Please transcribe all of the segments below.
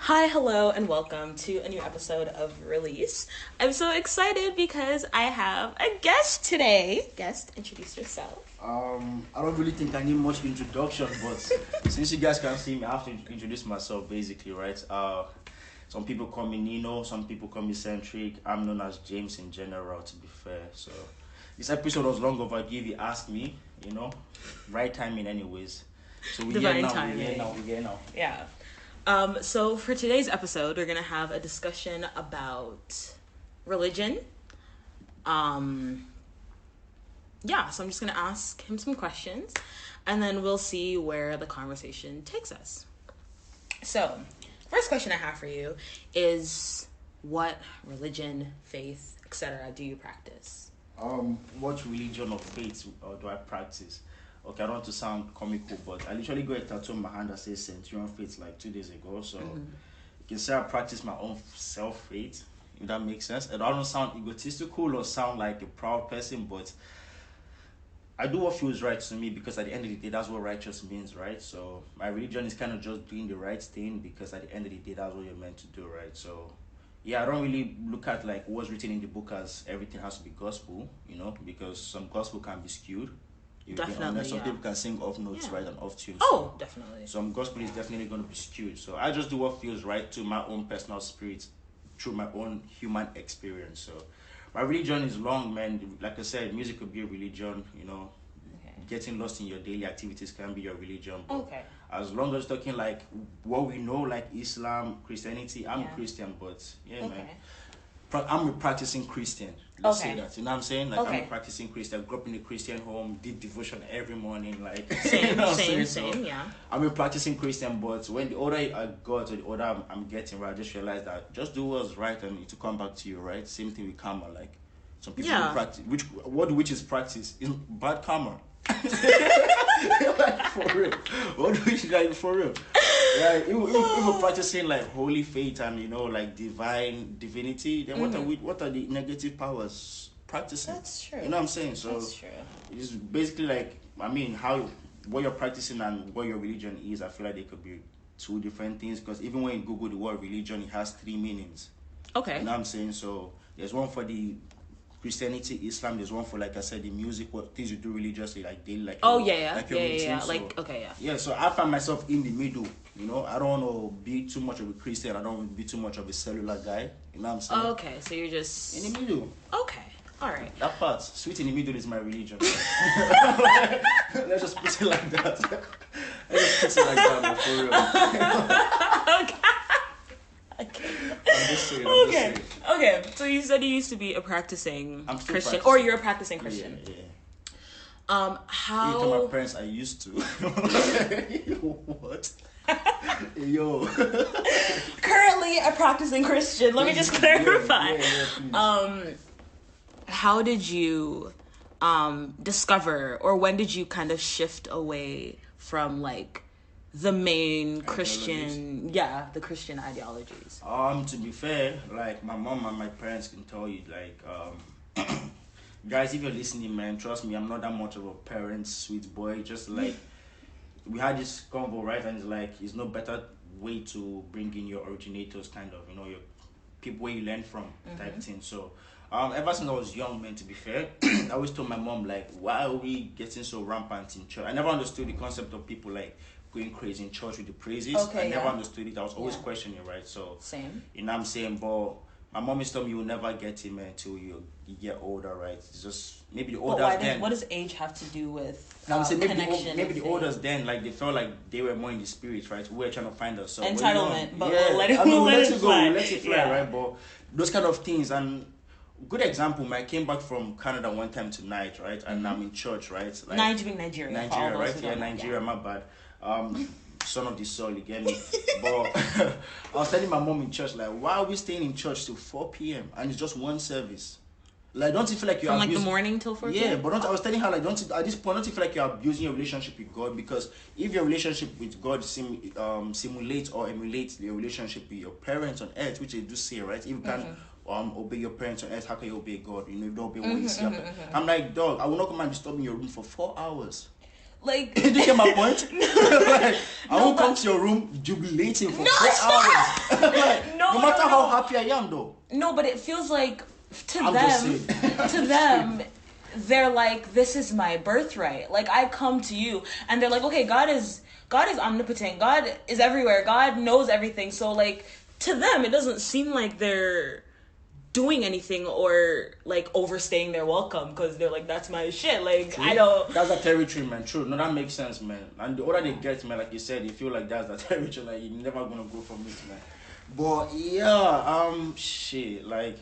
Hi, hello, and welcome to a new episode of Release. I'm so excited because I have a guest today. Guest, introduce yourself. I don't really think I need much introduction, but since you guys can see me, I have to introduce myself basically, right? Some people call me Nino, some people call me Centric. I'm known as James in general, to be fair. So this episode was long overdue. You asked me, right timing, anyways. So we're Divine here now. timing. We're here now. Yeah. So for today's episode, we're gonna have a discussion about religion. So I'm just gonna ask him some questions, and then we'll see where the conversation takes us. So, first question I have for you is, what religion, faith, etc. do you practice? What religion or faith do I practice? Okay, I don't want to sound comical, but I literally got a tattoo on my hand that says Centurion Faith like 2 days ago. So you can say I practice my own self faith, if that makes sense. And I don't sound egotistical or sound like a proud person, but I do what feels right to me because at the end of the day, that's what righteous means, right? So my religion is kind of just doing the right thing because at the end of the day, that's what you're meant to do, right? So yeah, I don't really look at like what's written in the book as everything has to be gospel, because some gospel can be skewed. Definitely, Some yeah. people can sing off notes, Yeah. right, and off tunes. Oh, definitely. Some gospel is definitely going to be skewed. So I just do what feels right to my own personal spirit through my own human experience. So my religion is long, man. Like I said, music could be a religion, Okay. Getting lost in your daily activities can be your religion. But Okay. as long as talking like what we know, like Islam, Christianity, I'm Yeah. Christian, but yeah, man. Okay. I'm a practicing Christian. Let's say Okay. that. You know what I'm saying? Like I'm Okay. a practicing Christian. I grew up in a Christian home, did devotion every morning. Like Same, you know what I'm same, saying? same, yeah. I'm a practicing Christian, but when the older I got or the older I'm getting, right, I just realized that just do what's right and it will come back to you, right? Same thing with karma. Like some people Yeah. who practice what witches practice is bad karma. Like for real. What do you like for real? Right, if we're practicing like holy faith and like divinity, then what are the negative powers practicing? That's true. You know what I'm saying? So That's true. it's basically like what you're practicing and what your religion is. I feel like they could be two different things because even when you Google the word religion, it has three meanings. Okay. You know what I'm saying? So there's one for the Christianity, Islam. There's one for, like I said, the music, what things you do religiously, like daily, like Oh, your, yeah. like your Yeah, routine. yeah. So, Like, okay, yeah. yeah. So I find myself in the middle. I don't want to be too much of a Christian. I don't want to be too much of a cellular guy. You know what I'm saying? Okay, so you're just... In the middle. Okay, all right. That part, sweet in the middle, is my religion. Let's just put it like that. Let's just put it like that, man, for real. Okay. I'm just saying. Okay. So you said you used to be a practicing I'm still Christian, practicing. or you're a practicing Christian. Yeah. You How? tell my parents I used to. What? Yo. Currently a practicing Christian. Let me just clarify. Yeah, please. How did you discover, or when did you kind of shift away from like the main Christian, the Christian ideologies? To be fair, like my mom and my parents can tell you, like, guys, if you're listening, man, trust me, I'm not that much of a parent sweet boy. Just like we had this convo, right? And it's like it's no better way to bring in your originators, kind of, your people where you learn from type thing. So ever since I was young, man, to be fair, I always told my mom, like, why are we getting so rampant in church? I never understood the concept of people like going crazy in church with the praises. Okay, I never understood it. I was always questioning, right? So Same. you know what I'm saying? But my mom is telling me you will never get him until you get older, right? It's just maybe the older then. What does age have to do with I'm saying connection? maybe the olders then, like, they felt like they were more in the spirit, right? We were trying to find ourselves. Entitlement, but yeah, we'll let it, I mean, we'll we'll let it fly. We'll let it fly, Yeah. right? But those kind of things, and good example, I came back from Canada one time tonight, right? And I'm in church, right? Like, Nigeria. Nigeria, right? Yeah, Nigeria, my bad. Son of the soul, you get me? But I was telling my mom in church, like, why are we staying in church till 4 p.m. and it's just one service? Like, don't you feel like you're from like the morning till 4 p.m.? Yeah, but I was telling her, like, at this point, don't you feel like you're abusing your relationship with God? Because if your relationship with God simulates or emulates your relationship with your parents on earth, which they do say, right? If you can obey your parents on earth, how can you obey God? You don't obey what you see. I'm like, dog, I will not come and disturb in your room for 4 hours. Like, Did you get my point? Like, I won't come but- to your room jubilating for No, 4 stop! hours. Like, No, no matter no, how no. happy I am, though. No, but it feels like to I'm just them, saying. to them, they're like, this is my birthright. Like, I come to you, and they're like, okay, God is omnipotent. God is everywhere. God knows everything. So, like, to them, it doesn't seem like they're doing anything or like overstaying their welcome, because they're like, that's my shit. Like, I don't. That's the territory, man. True. No, that makes sense, man. And the older they get, man, like you said, you feel like that's the territory. Like, you're never gonna go from it, man. But yeah, shit. Like,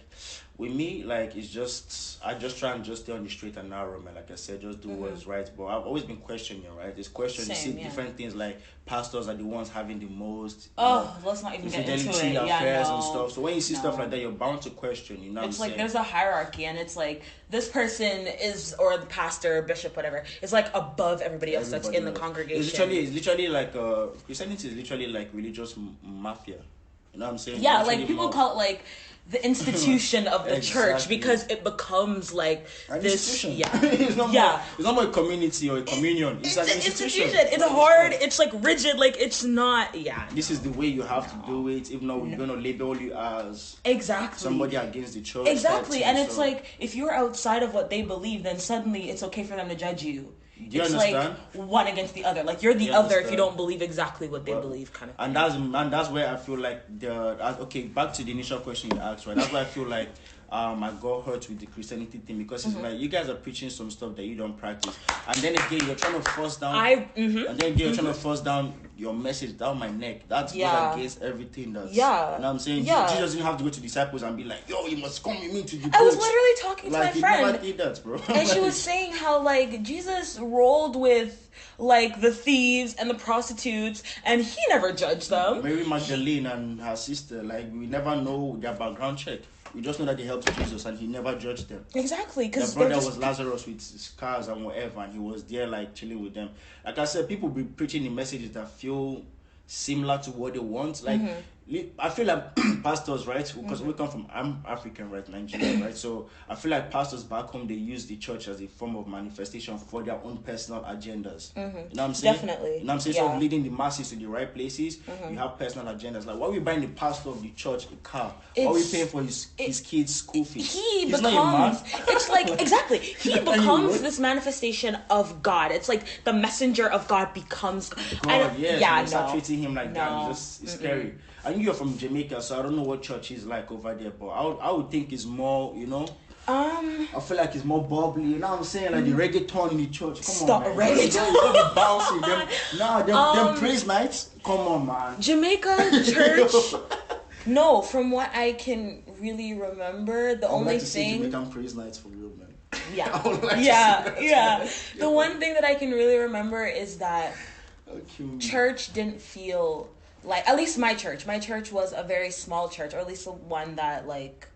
with me, like, it's just I just try and just stay on the straight and narrow, man. Like I said, just do what's right. But I've always been questioning, right? It's questioning. You see Same, yeah. different things, like pastors are the ones having the most. Oh, let's not even get into infidelity it. Yeah, affairs no. and stuff. So when you see stuff No. like that, you're bound to question. You know, It's what I'm like saying? there's a hierarchy, and it's like this person is, or the pastor, bishop, whatever, is like above everybody else that's in the else. congregation. It's literally like Christianity is literally like religious mafia. You know what I'm saying? Yeah, Literally like people mob. call it like the institution of the church, Exactly. because it becomes like An this. institution. Yeah, it's not yeah. more, it's not more a community or a communion. It's an institution. It's hard. It's like rigid. Like, it's not. Yeah. This is the way you have to do it. Even though we're gonna label you as Exactly. somebody against the church. Exactly, type and thing, it's so- like if you're outside of what they believe, then suddenly it's okay for them to judge you. Do you It's understand? like one against the other. Like, you're the You other if you understand? don't believe exactly what they Well, believe, kind of. And that's where I feel like okay, back to the initial question you asked, right? That's why I feel like I got hurt with the Christianity thing, because it's like you guys are preaching some stuff that you don't practice, and then again you're trying to force down and then again you're trying to force down your message down my neck. That's Yeah. goes against everything that's Yeah. you know what I'm saying? Yeah. Jesus didn't have to go to disciples and be like, yo, you must come with me to the I was boat. literally talking to like my he friend, never did that, bro. and she was saying how like Jesus rolled with like the thieves and the prostitutes, and he never judged them. Mary Magdalene and her sister, like, we never know their background check. We just know that they helped Jesus and he never judged them. Exactly, Their because brother was Lazarus with scars and whatever, and he was there like chilling with them. Like I said, people be preaching the messages that feel similar to what they want. Like I feel like pastors, right? Because we come from, I'm African, right, Nigerian, right? So I feel like pastors back home, they use the church as a form of manifestation for their own personal agendas. You know what I'm saying? Definitely. You know what I'm saying? Yeah. So of leading the masses to the right places, you have personal agendas. Like, why are we buying the pastor of the church a car? Why are we It's- paying for his kids' school fees? He He's not a man. becomes, it's like, exactly, he becomes Anyway. this manifestation of God. It's like the messenger of God becomes God, yes, yeah, when you start no. treating him like that, No. it's scary. I know you're from Jamaica, so I don't know what church is like over there, but I would think it's more, you know, I feel like it's more bubbly. You know what I'm saying? Like the reggaeton in the church. Come Stop on, man. reggaeton. You gotta be bouncing. Them praise nights. Come on, man. Jamaica church. No, from what I can really remember, the I would only like to see thing. Jamaican praise nights for real, man. Yeah, I would like to see yeah, that. yeah. The one thing that I can really remember is that That'll kill me. church didn't feel like, at least my church was a very small church, or at least the one that, like,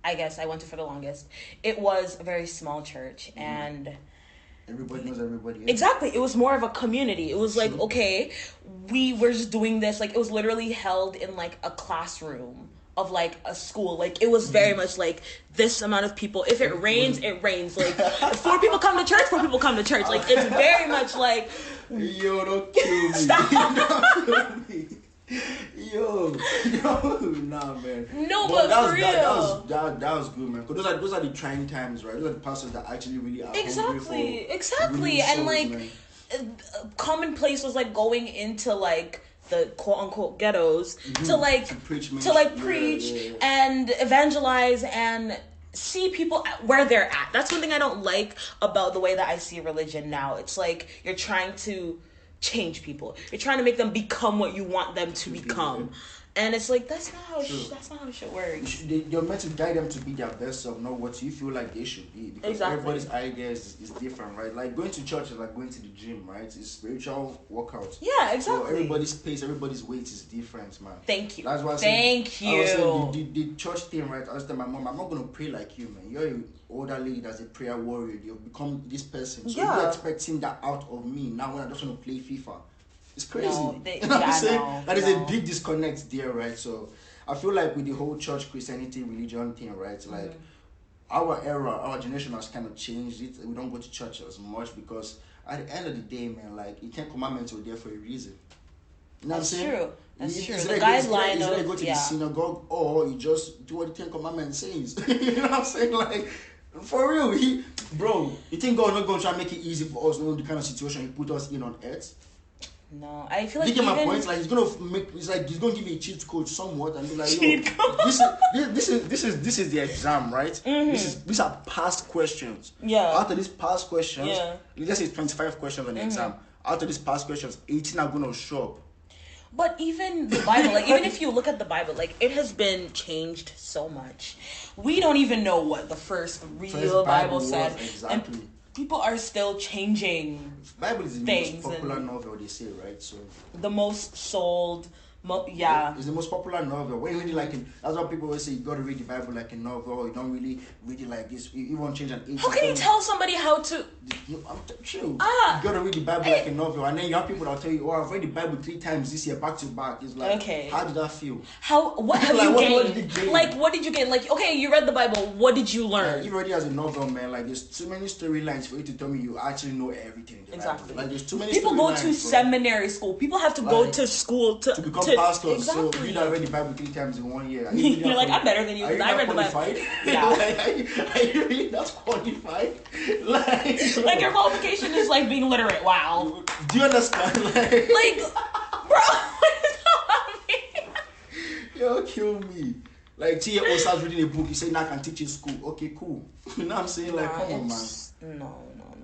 I guess I went to for the longest. It was a very small church, and Everybody knows everybody. exactly, it was more of a community. It was like, okay, we were just doing this, like, it was literally held in like a classroom of like a school. Like, it was very much like this amount of people. If it rains, it rains. Like, if 4 people come to church, 4 people come to church. Like, it's very much like, Yo, don't kill me. Don't kill me. Yo, nah, man. No, but for real. That was good, man. Because those are the trying times, right? Those are the pastors that actually really are hungry for Exactly. winning And souls, like, man. commonplace was like going into like the quote unquote ghettos to like To preach, to like yeah, preach yeah. and evangelize and see people where they're at. That's one thing I don't like about the way that I see religion now. It's like you're trying to change people. You're trying to make them become what you want them to become. And it's like, that's not how that's not how shit works. You're meant to guide them to be their best self, not what you feel like they should be. Because Exactly. everybody's idea is different, right? Like going to church is like going to the gym, right? It's spiritual workout. Yeah, So exactly. everybody's pace, everybody's weight is different, man. Thank you. That's why I Thank said, I was you. saying the church thing, right? I was telling my mom, I'm not gonna pray like you, man. You're an older lady that's a prayer warrior. You've become this person. So Yeah. you're expecting that out of me now when I just want to play FIFA. It's crazy. No, You know what I'm saying? no, That is no. a big disconnect there, right? So I feel like with the whole church Christianity religion thing, right? Mm-hmm. Like our era, our generation has kind of changed it. We don't go to church as much because at the end of the day, man, like the 10 commandments were there for a reason. You know That's what I'm saying? true. That's true. It's The like, guideline it's like of go to the synagogue or you just do what the 10 commandments says. You know what I'm saying? Like, for real, bro, you think God not going to try to make it easy for us, knowing the kind of situation He put us in on earth? No, I feel like you get my point. Like he's gonna give me a cheat code somewhat and be like, cheat code. This is the exam, right? Mm-hmm. These are past questions. Yeah. After these past questions, let's say 25 questions on the exam. After these past questions, 18 are gonna show up. But even the Bible, like even if you look at the Bible, like it has been changed so much. We don't even know what the first real Bible said. Exactly. And people are still changing. Bible is the most popular novel, they say, right? So the most sold. It's the most popular novel. When you really that's why people always say you gotta read the Bible like a novel. You don't really read it like this. You won't change an age. How can you tell somebody how to? Chill. You gotta read the Bible like a novel, and then you have people that tell you, "Oh, I've read the Bible 3 times this year, back to back." It's like, okay, how did that feel? What have you gained? Like, what did you gain? Like, okay, you read the Bible. What did you learn? You read it as a novel, man. Like, there's too many storylines for you to tell me you actually know everything. Exactly. Like, there's too many. People go to seminary school. People have to go to school to become pastors. Exactly. So you don't read the Bible 3 times in 1 year. You're like, I'm better than you because I read the Bible. Yeah. Are you really that qualified? Like your qualification is like being literate. Wow. Do you understand? Like bro, what is happening? Yo, kill me. Like 2-year-old starts reading a book. You say, "Now I can teach in school." Okay, cool. You know what I'm saying? Like, come on, man. No.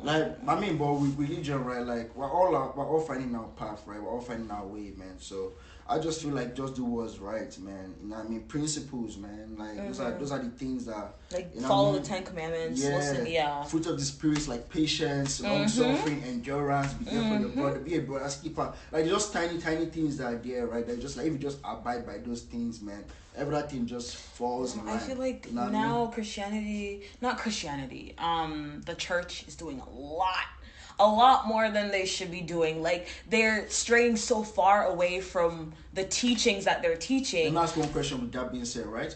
Like, I mean, but with religion, right? Like, we're all finding our path, right? We're all finding our way, man. So I just feel like just do what's right, man. You know what I mean? Principles, man. Like those are the things that like follow the 10 commandments. Listen, fruit of the spirits like patience, long suffering, endurance. Be there for your brother. Be a brother's keeper. Like just tiny things that are there, right? They're just like if you just abide by those things, man, everything just falls in line. I feel like now not Christianity. The church is doing a lot more than they should be doing. Like they're straying so far away from the teachings that they're teaching. And that's one question with that being said, right?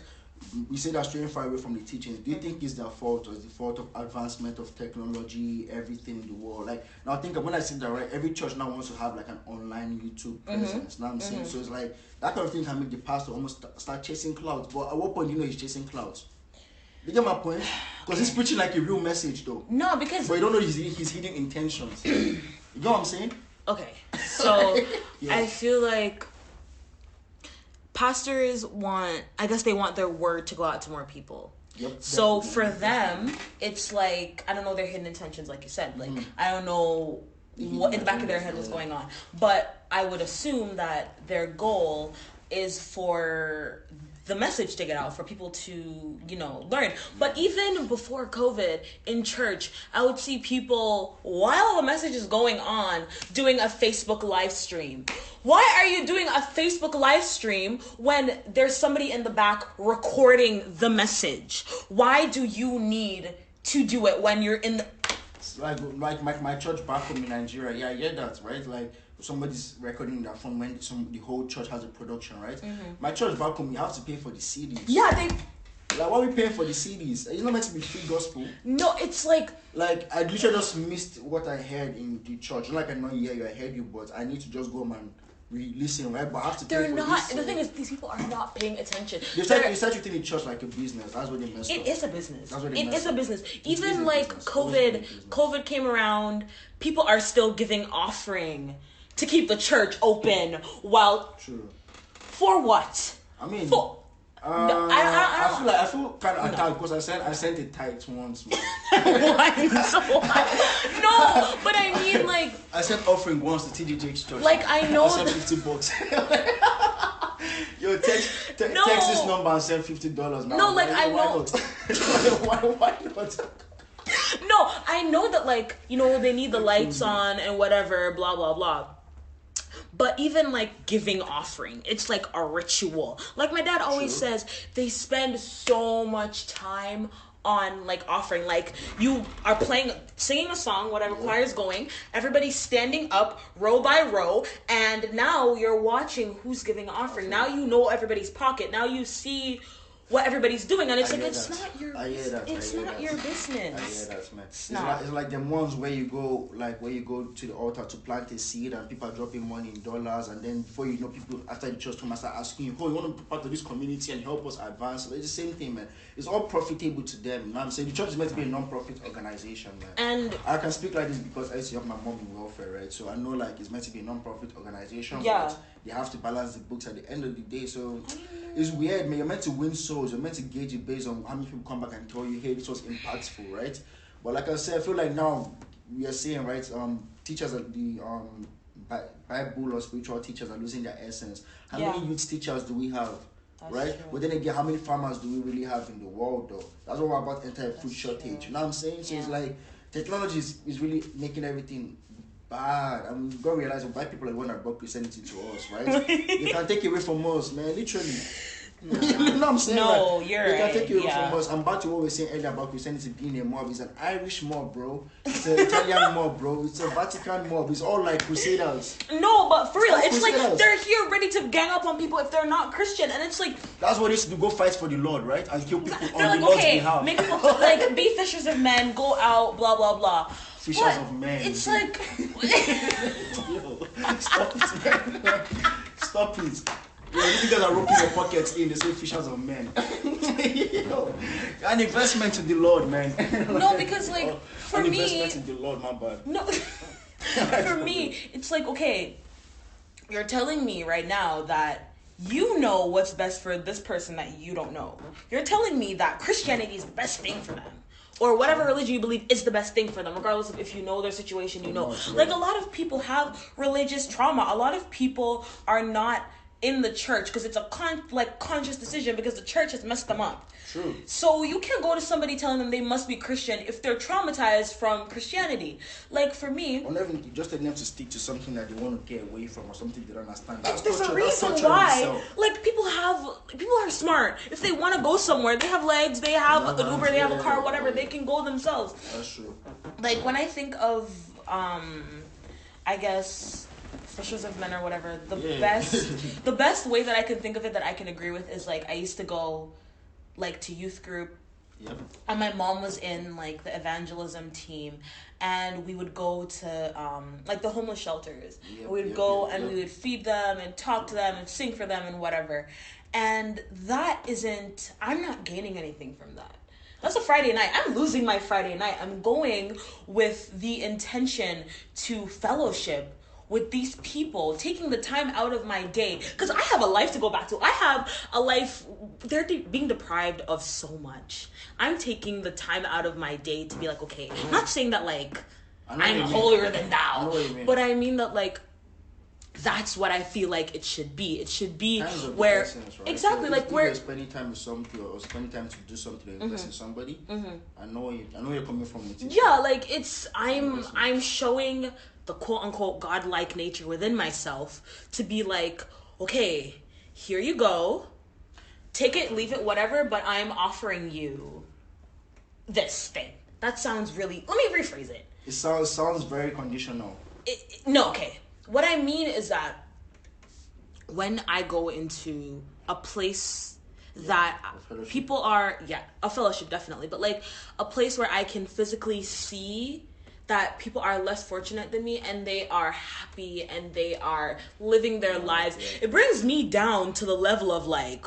We say they're straying far away from the teachings. Do you think it's their fault or is the fault of advancement of technology, everything in the world? Like now I think when I say that, right, every church now wants to have like an online YouTube presence. You know what I'm saying? So it's like that kind of thing can make the pastor almost start chasing clouds. But at what point do you know he's chasing clouds? You get my point? Because he's preaching like a real message though. No, because but you don't know his hidden intentions. You get what I'm saying? Okay. So I feel like pastors want their word to go out to more people. Yep, so for them, it's like, I don't know their hidden intentions, like you said. Like, I don't know what in the back of their head was going on. But I would assume that their goal is for the message to get out, for people to, learn. But even before COVID in church, I would see people, while the message is going on, doing a Facebook live stream. Why are you doing a Facebook live stream when there's somebody in the back recording the message? Why do you need to do it when you're in the... Like my church back home in Nigeria, I hear that, right? Like somebody's recording their phone when the whole church has a production, right? My church back home, you have to pay for the CDs. Yeah, like, why are we paying for the CDs? It's not meant to be free gospel. No, it's like I literally just missed what I heard in the church. Not like I know you, I heard you, but I need to just go and listen, right? But I have to pay for this. The thing is, these people are not paying attention. They start treating the church like a business. That's what they messed up. It is a business. That's what it is a business. Even like COVID came around, people are still giving offering to keep the church open while... True. For what? I mean... I feel kind of attacked because I sent a tithe once. Why? No, but I mean like... I sent offering once to TDJ's church. Like I know... I sent $50. Yo, text this number and send $50, man. No, like I know... Why not? No, I know that like, they need the lights on and whatever, blah, blah, blah. But even like giving offering, it's like a ritual. Like my dad always says, they spend so much time on like offering. Like you are singing a song, whatever choir is going, everybody's standing up row by row, and now you're watching who's giving offering. Now you know everybody's pocket. Now you see what everybody's doing, and it's like it's not your. I hear that. It's not your business. I hear that, man. It's like them ones where you go to the altar to plant a seed, and people are dropping money in dollars, and then before you know, people after the church come and start asking you, "Oh, you want to be part of this community and help us advance?" So it's the same thing, man. It's all profitable to them. You know what I'm saying? The church is meant to be a non-profit organization, man. And I can speak like this because I used to help my mom in welfare, right? So I know like it's meant to be a non-profit organization. Yeah. But they have to balance the books at the end of the day. So it's weird, man. You're meant to win souls. You're meant to gauge it based on how many people come back and tell you, hey, this was impactful, right? But like I said, I feel like now we are saying, right, teachers at the Bible or spiritual teachers are losing their essence. How many youth teachers do we have? That's right? True. But then again, how many farmers do we really have in the world though? That's what we're about to enter a food shortage. You know what I'm saying? So it's like technology is really making everything bad. I mean, you've got to realize white people are the one that brought Christianity to us, right? They can take it away from us, man, literally. No. You know what I'm saying? No, like, you're they can right. take it away from us. I'm back to what we were saying earlier about Christianity being a mob. It's an Irish mob, bro. It's an Italian mob, bro. It's a Vatican mob. It's all like crusaders. No, but for real, it's like they're here ready to gang up on people if they're not Christian, and it's like that's what they used to go fight for the Lord, right? And kill people they're on like, the Lord's okay, behalf. make people like be fishers of men, go out, blah blah blah. Fishers of men. It's like Yo, stop it, man. Stop it. Yo, you guys are roping your pockets in. They say fishers of men. Yo, an investment to the Lord, man. No, because like for an me, investment in the Lord, my bad. No, for me, it's like okay, you're telling me right now that you know what's best for this person that you don't know. You're telling me that Christianity is the best thing for them. Or whatever religion you believe is the best thing for them, regardless of if you know their situation, you know. Like, a lot of people have religious trauma. A lot of people are not in the church because it's a conscious decision because the church has messed them up. True. So you can't go to somebody telling them they must be Christian if they're traumatized from Christianity. Like, for me... Or even just telling them to stick to something that they want to get away from or something they don't understand. There's a reason why. Like, people are smart. If they want to go somewhere, they have legs, they have an Uber, they have a car, whatever. They can go themselves. That's true. Like, when I think of, I guess... Fishers of men or whatever, the best way that I can think of it that I can agree with is like I used to go like to youth group. Yep. And my mom was in like the evangelism team, and we would go to like the homeless shelters. We would go and we would feed them and talk to them and sing for them and whatever. And I'm not gaining anything from that. That's a Friday night. I'm losing my Friday night. I'm going with the intention to fellowship with these people, taking the time out of my day, because I have a life to go back to. I have a life, they're being deprived of so much. I'm taking the time out of my day to be like, okay, I'm not saying that like, I'm holier than thou, but I mean that like, that's what I feel like it should be. It should be where, essence, right? Exactly, so like where spending time with somebody or spending time to do something to invest in somebody. I know you're coming from it. Yeah, like I'm showing the quote unquote godlike nature within myself to be like, okay, here you go, take it, leave it, whatever, but I'm offering you this thing. That sounds really, let me rephrase it. It sounds very conditional. No, okay. What I mean is that when I go into a place that people are, a fellowship definitely, but like a place where I can physically see that people are less fortunate than me and they are happy and they are living their lives, it brings me down to the level of like,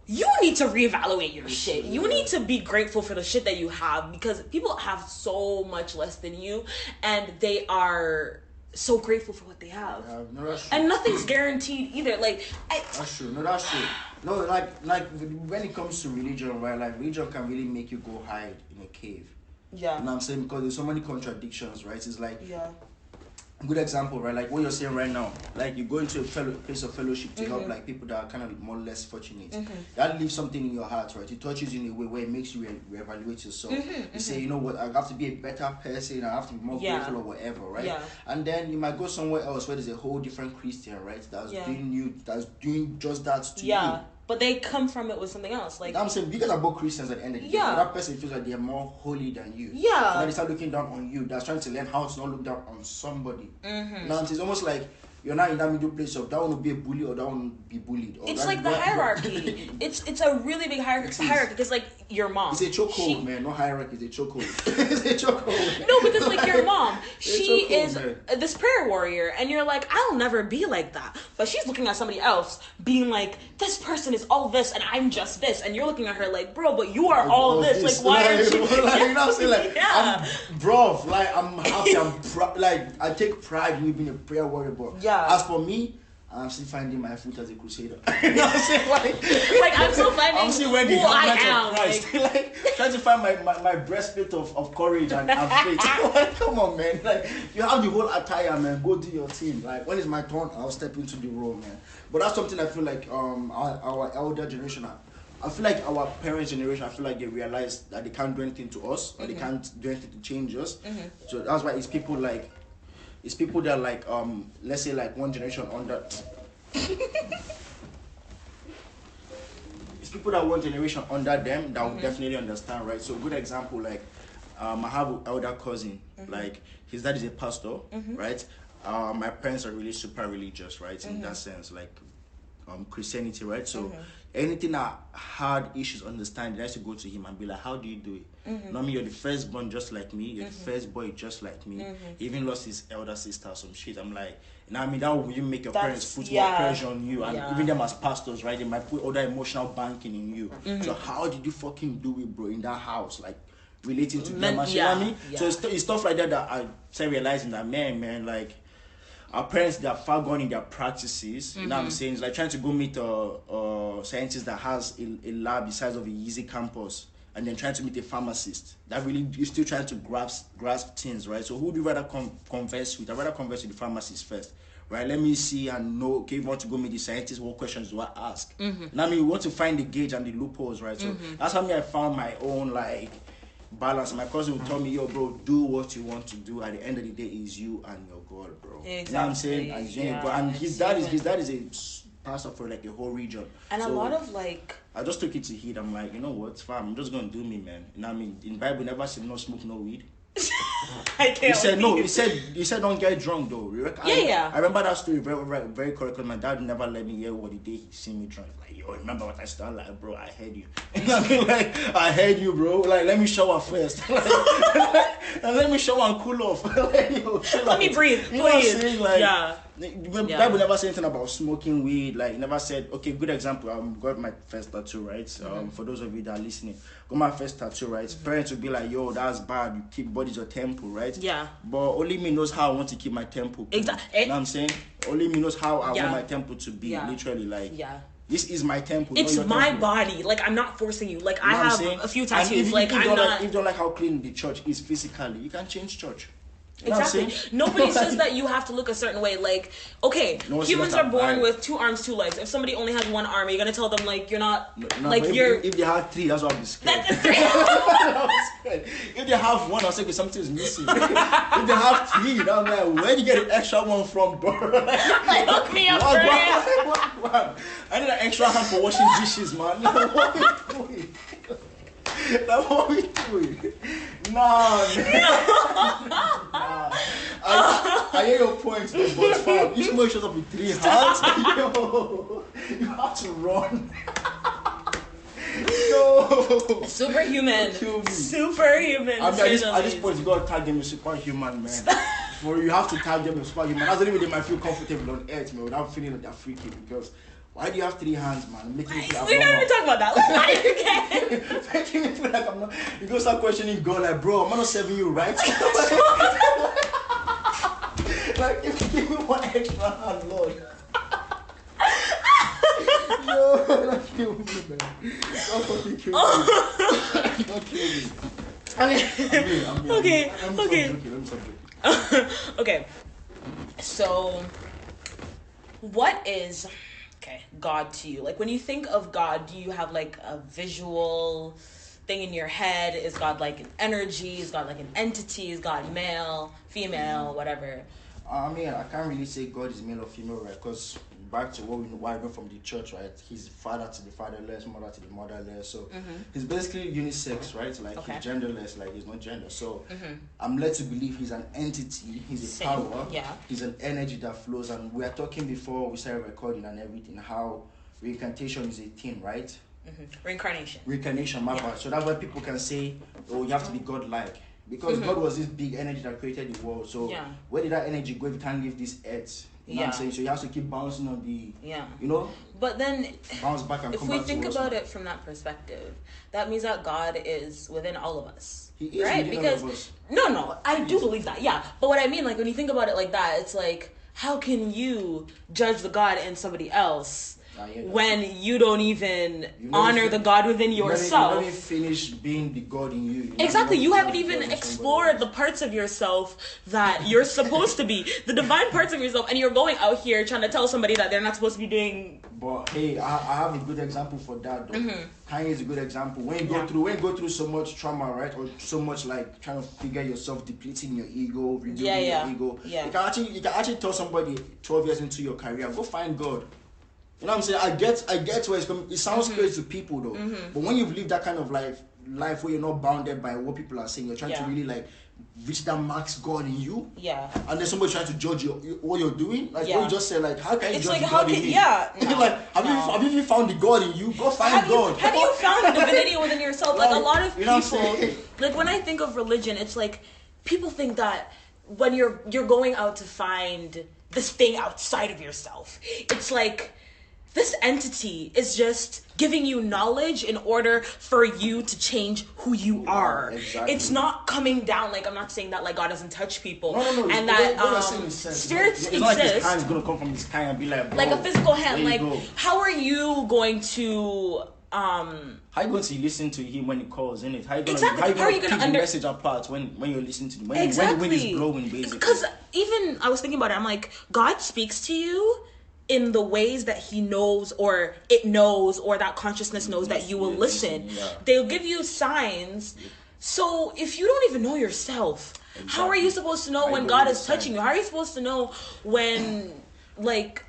you need to reevaluate your shit. You need to be grateful for the shit that you have, because people have so much less than you and they are so grateful for what they have. No, that's true. And nothing's guaranteed either. Like, that's true. No, that's true. No, like when it comes to religion, right? Like, religion can really make you go hide in a cave. Yeah. You know what I'm saying? Because there's so many contradictions, right? It's like, a good example, right? Like what you're saying right now. Like you go into a place of fellowship to help like people that are kind of more less fortunate. That leaves something in your heart, right? It touches you in a way where it makes you reevaluate yourself. You say, you know what, I have to be a better person, I have to be more grateful or whatever, right? Yeah. And then you might go somewhere else where there's a whole different Christian, right? That's doing just that to you. But they come from it with something else. Like I'm saying, you guys are both Christians at the end of the day. But that person feels like they're more holy than you. Yeah. And then they start looking down on you. That's trying to learn how to not look down on somebody. Now it's almost like you're not in that middle place of that one will be a bully or that one will be bullied. Or it's like the hierarchy. it's a really big hierarchy because like your mom. It's a chokehold, man. Not hierarchy. It's a chokehold. It's a chokehold. No, because like your mom, she is man. this prayer warrior, and you're like, I'll never be like that. But she's looking at somebody else, being like, this person is all this, and I'm just this, and you're looking at her like, bro, but you are all this. Like, why aren't you? Like, you know what I'm saying? Like, yeah. Bro, like I'm happy. Like I take pride in being a prayer warrior, but yeah. As for me, I'm still finding my foot as a crusader. You know what I'm saying? Like I'm still finding I'm still wearing the who I helmet am. of Christ. Like trying to find my breastplate of courage and faith. Like, come on, man. Like you have the whole attire, man. Go do your thing. Like when it's my turn, I'll step into the role, man. But that's something I feel like our elder generation. I feel like our parents' generation, I feel like they realize that they can't do anything to us or they can't do anything to change us. So that's why it's people that like let's say like one generation under it's people that one generation under them that will definitely understand, right? So good example, like I have an elder cousin, like his dad is a pastor, right? My parents are really super religious, right? In that sense, like Christianity, right? So anything I had issues understanding, I used to go to him and be like, how do you do it? You know what I mean? You're the firstborn just like me, you're the first boy just like me. He even lost his elder sister or some shit. I'm like, you know what I mean? That will you make your parents put more pressure on you, and even them as pastors, right? They might put all that emotional banking in you. So how did you fucking do it, bro, in that house? Like relating to them and shit, you know what I mean? So it's stuff like that I started realizing that man, like our parents, they are far gone in their practices. You know what I'm saying? It's like trying to go meet a scientist that has a lab the size of a Yeezy campus, and then trying to meet a pharmacist. That really, you're still trying to grasp things, right? So who would you rather converse with? I'd rather converse with the pharmacist first, right? Let me see and know, okay, if you want to go meet the scientist, what questions do I ask? You know what I mean? We want to find the gauge and the loopholes, right? So that's how I found my own, like, balance. My cousin would tell me, yo, bro, do what you want to do. At the end of the day, is you and your God, bro. Exactly. You know what I'm saying? And his dad is a pastor for like the whole region. And so, a lot of like, I just took it to heat. I'm like, you know what, fam, I'm just gonna do me, man. You know what I mean? In Bible, never said no smoke, no weed. I can't. He said no. He said don't get drunk though. I remember that story very very correct. Because my dad never let me hear what the day he see me drunk. Like, yo, remember what I started like, bro? I heard you. You know what I mean? Like, I heard you, bro. Like, let me shower first. And let me shower and cool off. Like, yo, let me breathe, you know what I'm saying? Like, yeah. Bible never said anything about smoking weed. Like, never said. Okay, good example. Got my first tattoo, right? For those of you that are listening, got my first tattoo, right? Parents would be like, yo, that's bad. You keep body's your temple, right? Yeah. But only me knows how I want to keep my temple. Exactly. You know what I'm saying? Only me knows how I want my temple to be. Literally, like. Yeah. This is my temple. It's my temple. body. Like, I'm not forcing you. Like, You know I have a few tattoos. If, like, if I'm not. If you don't like how clean the church is physically, you can change church. You know exactly. Nobody says that you have to look a certain way. Like, okay, humans are born with 2 arms, 2 legs. If somebody only has 1 arm, you're gonna tell them like you're not like you're. If they have 3, that's what I'm scared. That's 3. If they have 1, I'll say something is missing. If they have 3, I'm like, where do you get an extra 1 from, bro? Like, hook me up, I need an extra hand for washing dishes, man. What are we doing? That's what we doing. Nah. I hear your points, but fam, you somebody shows up with 3 hands, yo, you have to run. No. Superhuman. Kill me. Superhuman. I mean, at this point, you gotta tag them as superhuman, man. For you have to tag them as superhuman. That's the only way they might feel comfortable on earth, man, without feeling like they're freaky. Because why do you have 3 hands, man? Making me feel we're not even talking about that. Let's not even get. Making me feel like I'm not. You go start questioning God, like, bro, I'm not serving you right. Like, give me 1 extra hand, Lord. No, don't kill me, man. Don't fucking kill me. Don't kill me. Okay. Okay. So, what is God to you? Like, when you think of God, do you have like a visual thing in your head? Is God like an energy? Is God like an entity? Is God male, female, whatever? I mean, I can't really say God is male or female, right? Because back to what I know from the church, right? He's father to the fatherless, mother to the motherless. So he's basically unisex, right? Like he's genderless, like he's not gender. So I'm led to believe he's an entity, he's a power, he's an energy that flows. And we are talking before we started recording and everything, how reincarnation is a thing, right? Reincarnation, my bad. So that's why people can say, oh, you have to be God-like. Because God was this big energy that created the world. So where did that energy go if you can't leave this earth? You know what I'm saying? So you have to keep bouncing on the, you know? But then, bounce back and if we think about it from that perspective, that means that God is within all of us. He is right? within Because, all of us. No, I do believe that, yeah. But what I mean, like, when you think about it like that, it's like, how can you judge the God in somebody else when you don't even honor the God within yourself? You don't even finish being the God in you. Exactly. You haven't even explored the parts of yourself that you're supposed to be, the divine parts of yourself, and you're going out here trying to tell somebody that they're not supposed to be doing. But hey, I have a good example for that though. Kanye is a good example. When you go through so much trauma, right, or so much like trying to figure yourself, depleting your ego, reducing your ego. You can actually tell somebody 12 years into your career, go find God. You know what I'm saying? I get where it's coming. It sounds crazy to people though. But when you've lived that kind of life where you're not bounded by what people are saying, you're trying to really like reach that max God in you. And then somebody trying to judge what you're doing. Like what you just said, like how can you judge like, God in me? Like have you even found the God in you? Go find God. Have you found the divinity within yourself? Like a lot of people, like when I think of religion, it's like people think that when you're going out to find this thing outside of yourself, it's like this entity is just giving you knowledge in order for you to change who you are. Exactly. It's not coming down. Like, I'm not saying that like God doesn't touch people. No. And that It's spirits exist. not like his hand is gonna come from his hand and be like, like a physical hand. Like, how are you going to how are you going to listen to him when he calls, innit? How are you going to pick the message apart when you're listening to him? When he's blowing, basically. Because even I was thinking about it, I'm like, God speaks to you in the ways that he knows, or it knows, or that consciousness knows that you will listen. They'll give you signs. So if you don't even know yourself, how are you supposed to know when God is touching you? How are you supposed to know when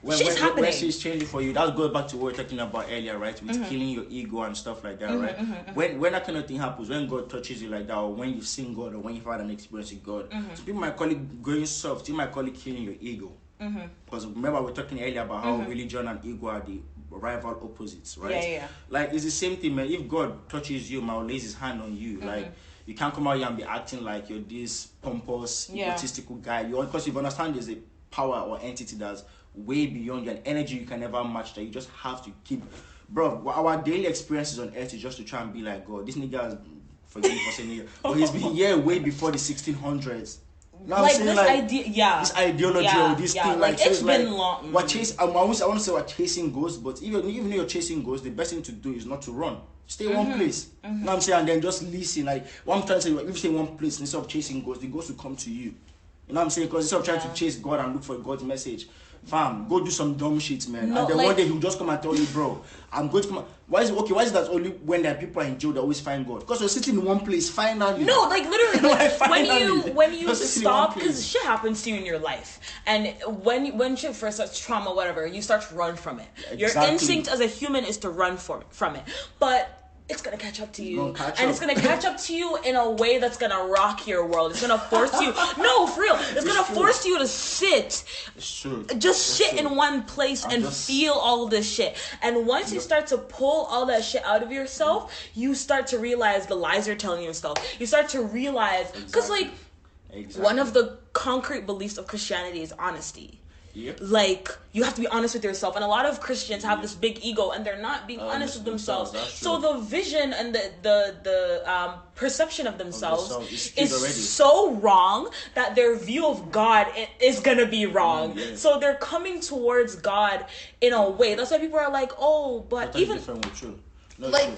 shit's happening? When she's changing for you, that goes back to what we were talking about earlier, right? With killing your ego and stuff like that, right? When that kind of thing happens, when God touches you like that, or when you've seen God, or when you've had an experience with God, so people might call it going soft, you might call it killing your ego. Because remember we were talking earlier about how religion and ego are the rival opposites, right? Like it's the same thing, man. If God touches you, man, lays his hand on you, like you can't come out here and be acting like you're this pompous, egotistical guy. Because you understand there's a power or entity that's way beyond you, an energy you can never match, that you just have to keep. Bro, our daily experiences on earth is just to try and be like God. This nigga has, forgive me for saying it, but he's been here way before the 1600s. You know like this idea, this ideology or this thing, like so it's been long. We're chasing. I want to say we're chasing ghosts, but even though you're chasing ghosts, the best thing to do is not to run. Stay in one place. You know what I'm saying? And then just listen. Like what I'm trying to say, if you stay in one place instead of chasing ghosts, the ghosts will come to you. You know what I'm saying? Because instead of trying to chase God and look for God's message, fam, go do some dumb shit, man. And then one day he'll just come and tell you, bro, I'm going to come. Why is it that only when there are people in jail they always find God? Because you're sitting in one place, finally. No, like literally, like, when you stop, because shit happens to you in your life, and when shit first starts, trauma, whatever, you start to run from it. Your instinct as a human is to run from it, but it's gonna catch up to you, it's gonna catch up to you in a way that's gonna rock your world. It's gonna force you. No, for real. It's gonna force you to sit. It's true. Just sit in one place and feel all this shit. And once you start to pull all that shit out of yourself, you start to realize the lies you're telling yourself. You start to realize, because one of the concrete beliefs of Christianity is honesty. Like, you have to be honest with yourself, and a lot of Christians have this big ego and they're not being honest with themselves. So the vision and the perception of themselves is so wrong that their view of God is gonna be wrong. So they're coming towards God in a way. That's why people are like, oh, but even like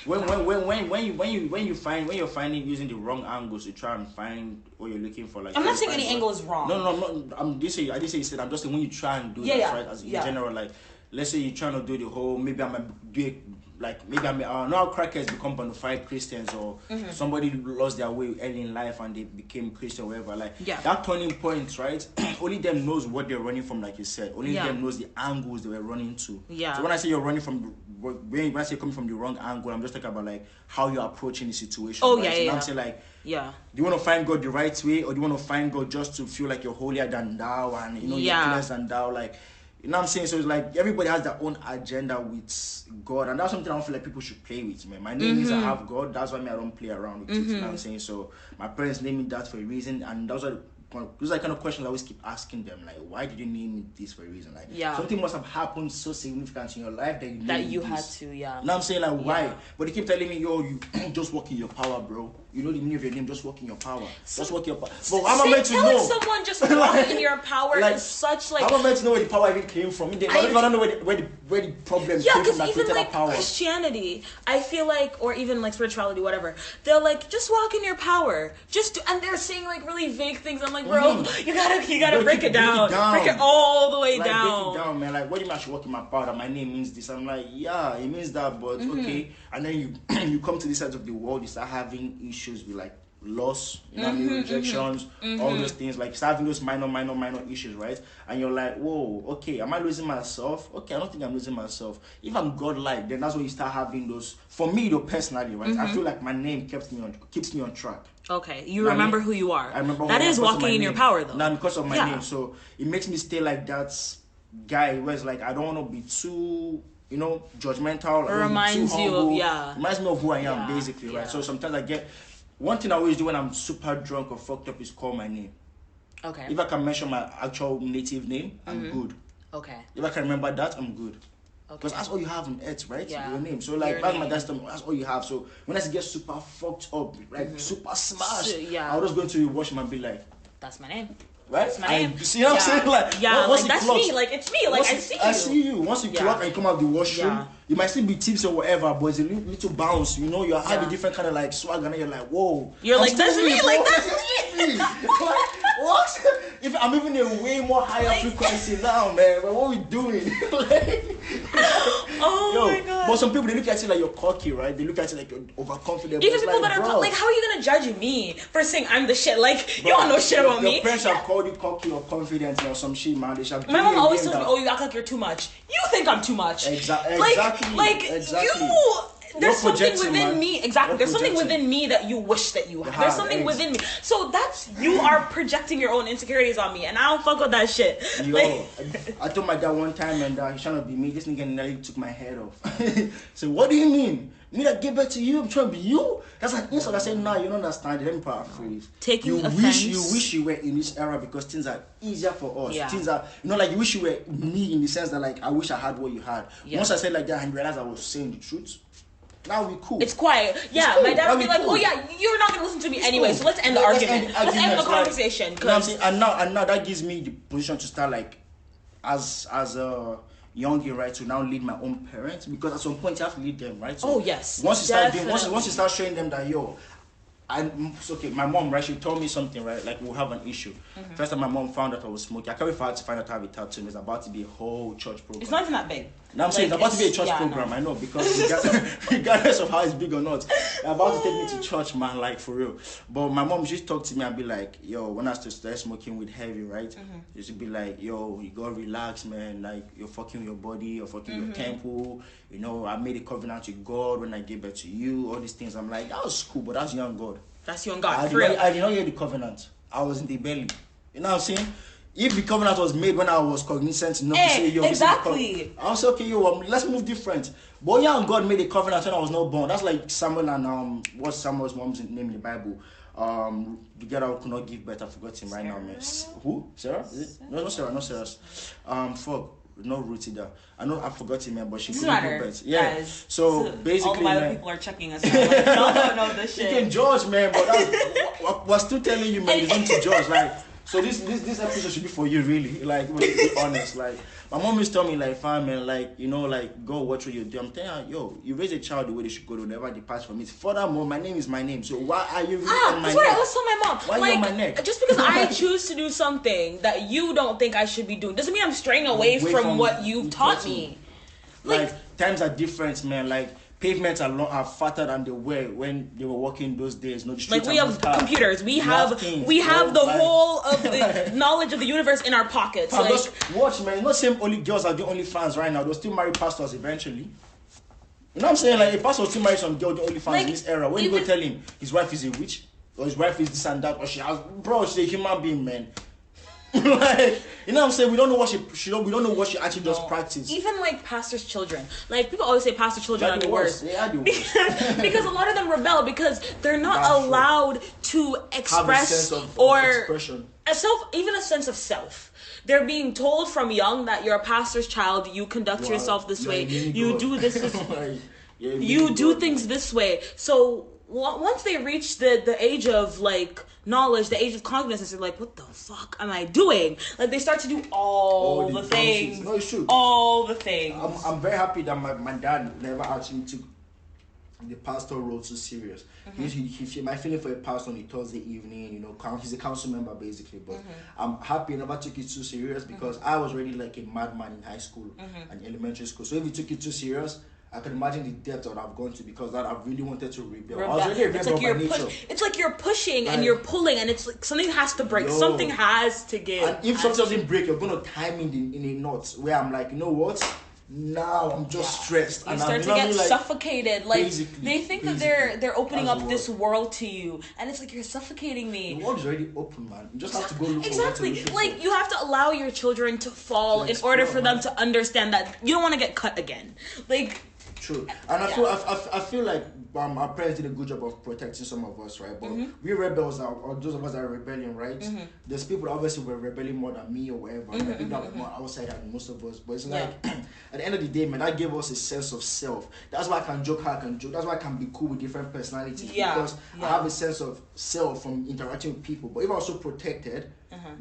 when you're finding using the wrong angles to try and find what you're looking for, like I'm not saying any angle is wrong. No. I didn't say you said. I'm just saying when you try and do that, right? As in general, like let's say you're trying to do the whole, maybe I'm a do it, like maybe I'm now crackers become bona fide Christians, or somebody lost their way early in life and they became Christian, whatever. Like that turning point, right? Only them knows what they're running from, like you said. Only them knows the angles they were running to. Yeah. So when I say you're running from, when I say coming from the wrong angle, I'm just talking about like how you're approaching the situation. Oh, right? yeah, so yeah. I'm saying like, do you want to find God the right way, or do you want to find God just to feel like you're holier than thou and you're less than thou? Like, you know what I'm saying? So it's like everybody has their own agenda with God, and that's something I don't feel like people should play with, man. My name is I have God. That's why I don't play around with it. You know what I'm saying? So my parents named me that for a reason, and those are the kind of questions I always keep asking them. Like, why did you name me this for a reason? Like, something must have happened so significant in your life that you had to. You know what I'm saying? Like, why? But they keep telling me, yo, you just walk in your power, bro. You know the meaning of your name, just walk in your power. Just walk in your power. But how am I meant to know? Telling someone just walk in your power is such like... How am I meant to know where the power even came from? I don't know where the problem came from that created that power. Christianity, I feel like, or even like spirituality, whatever, they're like, just walk in your power. And they're saying like really vague things. I'm like, bro, you gotta break it down. Break it all the way down. Break it down, man. Like, what do you mean I should walk in my power? That my name means this. I'm like, yeah, it means that, but okay. And then you come to this side of the world, you start having issues with like loss, you know what I mean, rejections, all those things, like start having those minor issues, right? And you're like, whoa, okay, am I losing myself? Okay, I don't think I'm losing myself. If I'm godlike, then that's when you start having those. For me though, personally, right, I feel like my name keeps me on track. Okay, you remember who you are. I remember that is walking in your power though. Now because of my name, so it makes me stay like that guy where it's like I don't want to be too, you know, judgmental. It reminds you of reminds me of who I am, basically, right? So sometimes I get. One thing I always do when I'm super drunk or fucked up is call my name. Okay. If I can mention my actual native name, I'm good. Okay. If I can remember that, I'm good. Because that's all you have on earth, right? Your name. So like, that's my dad's that's all you have. So when I get super fucked up, like super smashed, I'll just go into the washroom and be like, that's my name. Right? That's my name. You see what I'm saying? Like, like that's me. Like, it's me. Like, I see you. Once you clock and you come out of the washroom, you might still be tips or whatever, but it's a little bounce. You know, you have a different kind of like swag, and then you're like, whoa. You're like, that's me. Like, that's me. What? If I'm even a way more higher frequency now, man. But what are we doing? My god. But some people, they look at you like you're cocky, right? They look at you like you're overconfident. Even people that are like, how are you gonna judge me for saying I'm the shit? Like, you don't know shit about me. Your parents have called you cocky or confident or some shit, man. They shall. My mom always tells me, "Oh, you act like you're too much. You think I'm too much." Exactly. You. There's something within me. Exactly. There's something within me that you wish that you had. There's something within me. So that's you are projecting your own insecurities on me, and I don't fuck with that shit. Yo, I told my dad one time, and he's trying to be me. This nigga nearly took my head off. So what do you mean? Me that give back to you? I'm trying to be you? That's an insult. I said, nah, you don't understand. Let me paraphrase. Taking offense. You wish you were in this era because things are easier for us. Yeah. Things are, like you wish you were me in the sense that like I wish I had what you had. Yeah. Once I said like that, and realized I was saying the truth. Now we cool. It's quiet. Yeah, cool. My dad would be like, "Oh yeah, you're not gonna listen to me anyway. So let's end the argument. Let's end the conversation." You know what I'm saying? And now that gives me the position to start like, as a youngin, right, to now lead my own parents, because at some point you have to lead them, right? So yes. Once you start doing, once you start showing them that it's okay. My mom, right, she told me something, right? Like we'll have an issue. First time my mom found out I was smoking, I can't wait for her to find out I have a tattoo. It's about to be a whole church program. It's not even that big. Now I'm saying it's about to be a church program. No. I know, because regardless of how it's big or not, they're about to take me to church, man. Like for real. But my mom just talked to me and be like, "Yo, when I start smoking with heavy, right? She should be like, yo, you gotta relax, man. Like you're fucking your body, you're fucking your temple. You know, I made a covenant with God when I gave birth to you. All these things. I'm like, that was cool, but that's young God. That's young God. I did not hear the covenant. I was in the belly. You know what I'm saying? If the covenant was made when I was cognizant enough to say, yo, exactly. I was okay, yo, let's move different. But yeah, God made a covenant when I was not born. That's like Samuel and what's Samuel's mom's name in the Bible? The girl who could not give birth. I forgot him right now, man. Who? Sarah? Is it? No, not Sarah. Not Sarah. Fuck. No Ruth either. I forgot him, man, but she couldn't give birth. Yeah. Guys, so basically, all the people are checking us out. Like, no, no, this shit. You can judge, man, but that's we're still telling you, man. You don't to judge, like. So this episode should be for you, really. Like, to be honest, like my mom used to tell me, like, fam, man, like, you know, like, go watch what you do. I'm telling her, yo, you raise a child the way they should go, to never depart from it. Furthermore, my name is my name. So why are you really on my neck? That's what I always tell my mom. Why are you on my neck? Just because I choose to do something that you don't think I should be doing doesn't mean I'm straying away from what you taught me. Like times are different, man. Like pavements are fatter than they were when they were walking those days. No, the like streets we are have brutal. computers. We have things, we bro. have the Like- whole of the knowledge of the universe in our pockets. Fam, Like, just watch, man. Not same only girls are the only fans right now. They'll still marry pastors eventually. You know what I'm saying? Like, a pastor will still marry some girl, the only fans Like, in this era. When you go even- tell him his wife is a witch, or his wife is this and that, or she has, bro, she's a human being, man. Like, you know what I'm saying? We don't know what we don't know what she actually does practice. even like pastors' children. Like people always say pastors' children are the worst. They are the worst. Because a lot of them rebel because they're not That's true. allowed to Have a express sense of or expression. even a sense of self. They're being told from young that you're a pastor's child, you conduct Wow. yourself this You're way, a mini you God. do this Like, you're a you mini do God, things man. this way. So once they reach the age of like knowledge, the age of confidence, they're like, what the fuck am I doing? Like they start to do all the dumb things. shit. No, it's true. All the things. I'm very happy that my dad never actually took the pastor role too serious. He my feeling for a pastor on a Thursday evening, you know, he's a council member basically, but I'm happy he never took it too serious because I was already like a madman in high school and elementary school. So if he took it too serious, I can imagine the depth that I've gone to because that I really wanted to rebel. I was already a It's rebel like you're by nature. it's like you're pushing and Like- you're pulling, and it's like something has to break. Yo. Something has to give. And if something doesn't break, you're gonna time it in a knot where I'm like, you know what? Now I'm just stressed. You and start I'm, to you know what I get mean? Like, suffocated. Like basically, they think that basically. they're opening That's up the this word. world to you, and it's like you're suffocating me. The world is already open, man. You just have to go look Exactly. for what Like you have to allow your children to fall To in order explore, for them man. to understand that you don't want to get cut again. Like True, and I feel like our parents did a good job of protecting some of us, right? But we rebels are, or those of us that are rebellion, right? There's people that obviously were rebelling more than me or whatever. I think that were more outside than most of us. But it's like at the end of the day, man, that gave us a sense of self. That's why I can joke how I can joke. That's why I can be cool with different personalities because I have a sense of self from interacting with people. But if I was so protected,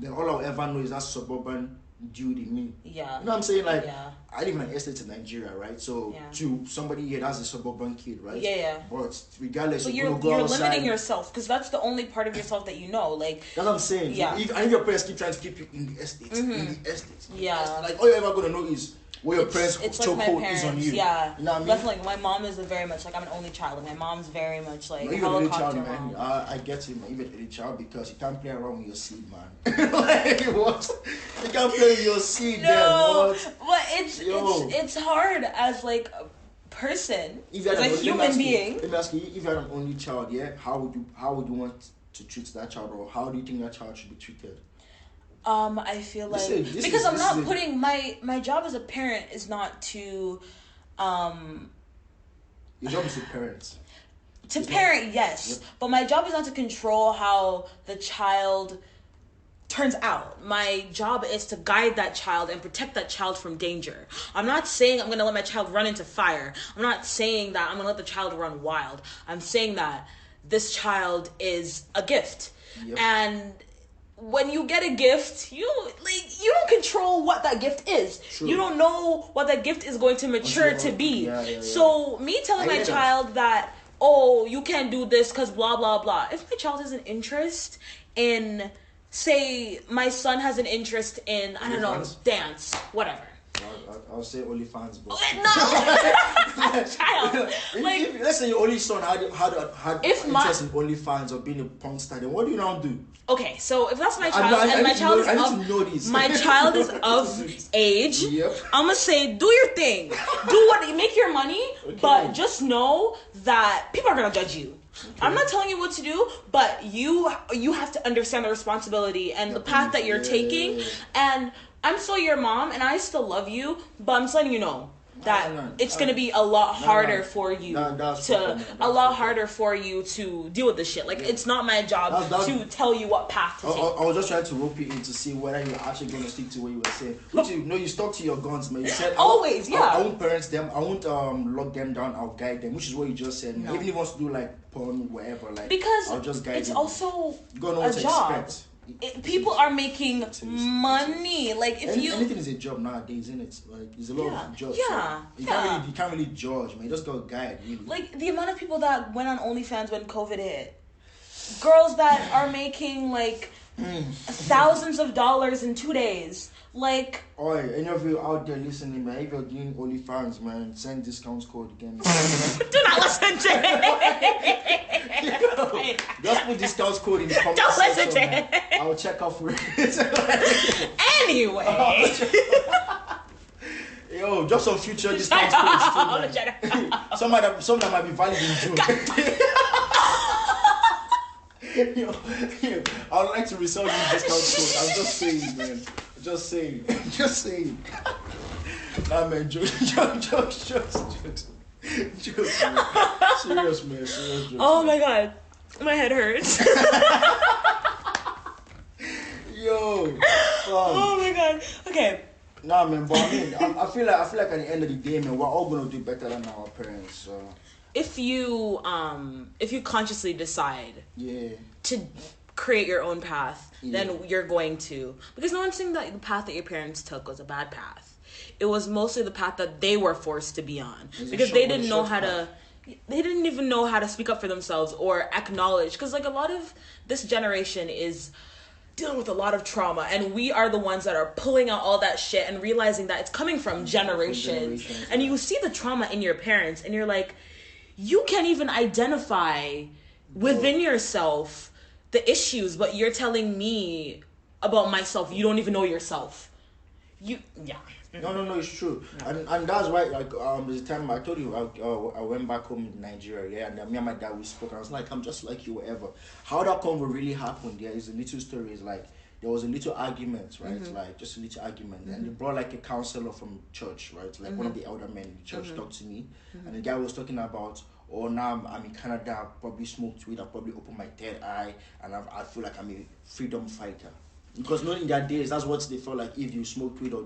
then all I'll ever know is that suburban dude in me. yeah. You know what I'm saying? Like, Yeah. I live in an estate in Nigeria, right? So, Yeah. to somebody here, that's a suburban kid, right? Yeah. But regardless, But you're you're gonna go outside. limiting yourself because that's the only part of yourself that you know. Like That's what I'm saying. Yeah. If your parents keep trying to keep you in the estate, in the estate, Yeah. like all you're ever gonna know is what your parents' it's like my chokehold parents. is on you. Yeah. You know what I mean? Definitely. My mom is very much like I'm an only child. Like my mom's very much like No, you're an only child, helicopter man. mom. I get you, man. You're an only child because you can't play around with your seed, man. Like, what? You can't play with your seed, No, then what? but Yo. it's hard as like a person, If you as had a an- let me human ask you- being. Let me ask you, if you had an only child, yeah, how would you want to treat that child, or how do you think that child should be treated? I feel like This because is- I'm this not is a- putting my job as a parent is not to Your job is to parent. to It's parent, not- yes, Yep. but my job is not to control how the child turns out. My job is to guide that child and protect that child from danger. I'm not saying I'm going to let my child run into fire. I'm not saying that I'm going to let the child run wild. I'm saying that this child is a gift. Yep. And when you get a gift, you don't control what that gift is. True. You don't know what that gift is going to mature Until- to be. yeah. So me telling I my get that. child that, oh, you can't do this because blah blah blah. If my child has an interest in, say, my son has an interest in, I don't know, OnlyFans? dance, whatever. I'll say OnlyFans, but No, child. Like, if, let's say your only son had If my- interest in OnlyFans or being a porn star, then what do you now do? okay, so if that's my I child know- I and my need to child know- I need is to know this. of my child is of age, Yep. I'm gonna say do your thing, do what make your money, but just know that people are gonna judge you. I'm not telling you what to do, but you have to understand the responsibility and the path that you're taking. And I'm still your mom, and I still love you, but I'm just letting you know that it's gonna be a lot harder for you that's to proper, man. a lot harder for you to deal with this shit. Like it's not my job That's- to tell you what path to I, take. I was just trying to rope you in to see whether you're actually going to stick to what you were saying. Which you stuck to your guns, man. You said Always, yeah. I won't parent them. I won't lock them down. I'll guide them, which is what you just said. No. Even if he wants to do like porn, whatever, like Because I'll just guide it's him. also You gotta know a what to job. expect. People are making money. Like if you Anything is a job nowadays, isn't it? Like there's a lot Yeah, of jobs. yeah, so you yeah. can't really judge, man. You just got to guide, really. like the amount of people that went on OnlyFans when COVID hit, girls that are making like thousands of dollars in 2 days Like, Oi, any of you out there listening, man, if you're doing OnlyFans, man, send discount code again. do not listen to it. Just put discount code in the comment Don't listen section, to man. it. I'll check out for it. Anyway. Yo, just some future discount codes too, man. Some that might be valid in June. yo, I would like to resell these discount codes. I'm just saying, man. Just saying. Nah, man, jokes, man. Serious, man. Serious jokes. Oh my god, my head hurts. Yo. Oh my god. Okay. Nah, man, but I mean, I feel like at the end of the day, man, we're all gonna do better than our parents. So. If you consciously decide to create your own path, then you're going to, because no one's saying that the path that your parents took was a bad path. It was mostly the path that they were forced to be on, because they didn't know how to. They didn't even know how to speak up for themselves or acknowledge, because like a lot of this generation is dealing with a lot of trauma, and we are the ones that are pulling out all that shit and realizing that it's coming from generations. And you see the trauma in your parents, and you're like, you can't even identify within yourself the issues, but you're telling me about myself. You don't even know yourself. No, it's true. And that's why, like, the time I told you, I went back home in Nigeria, and me and my dad, we spoke, and I was like, I'm just like you, whatever. How that convo really happened, there is a little story, is like, there was a little argument, right? Like, just a little argument. And they brought, like, a counselor from church, right? Like, one of the elder men in the church talked to me, and the guy was talking about, oh, now I'm in Canada, I probably smoked weed, I probably opened my third eye, and I feel like I'm a freedom fighter. Because in their days, that's what they felt like. If you smoked weed or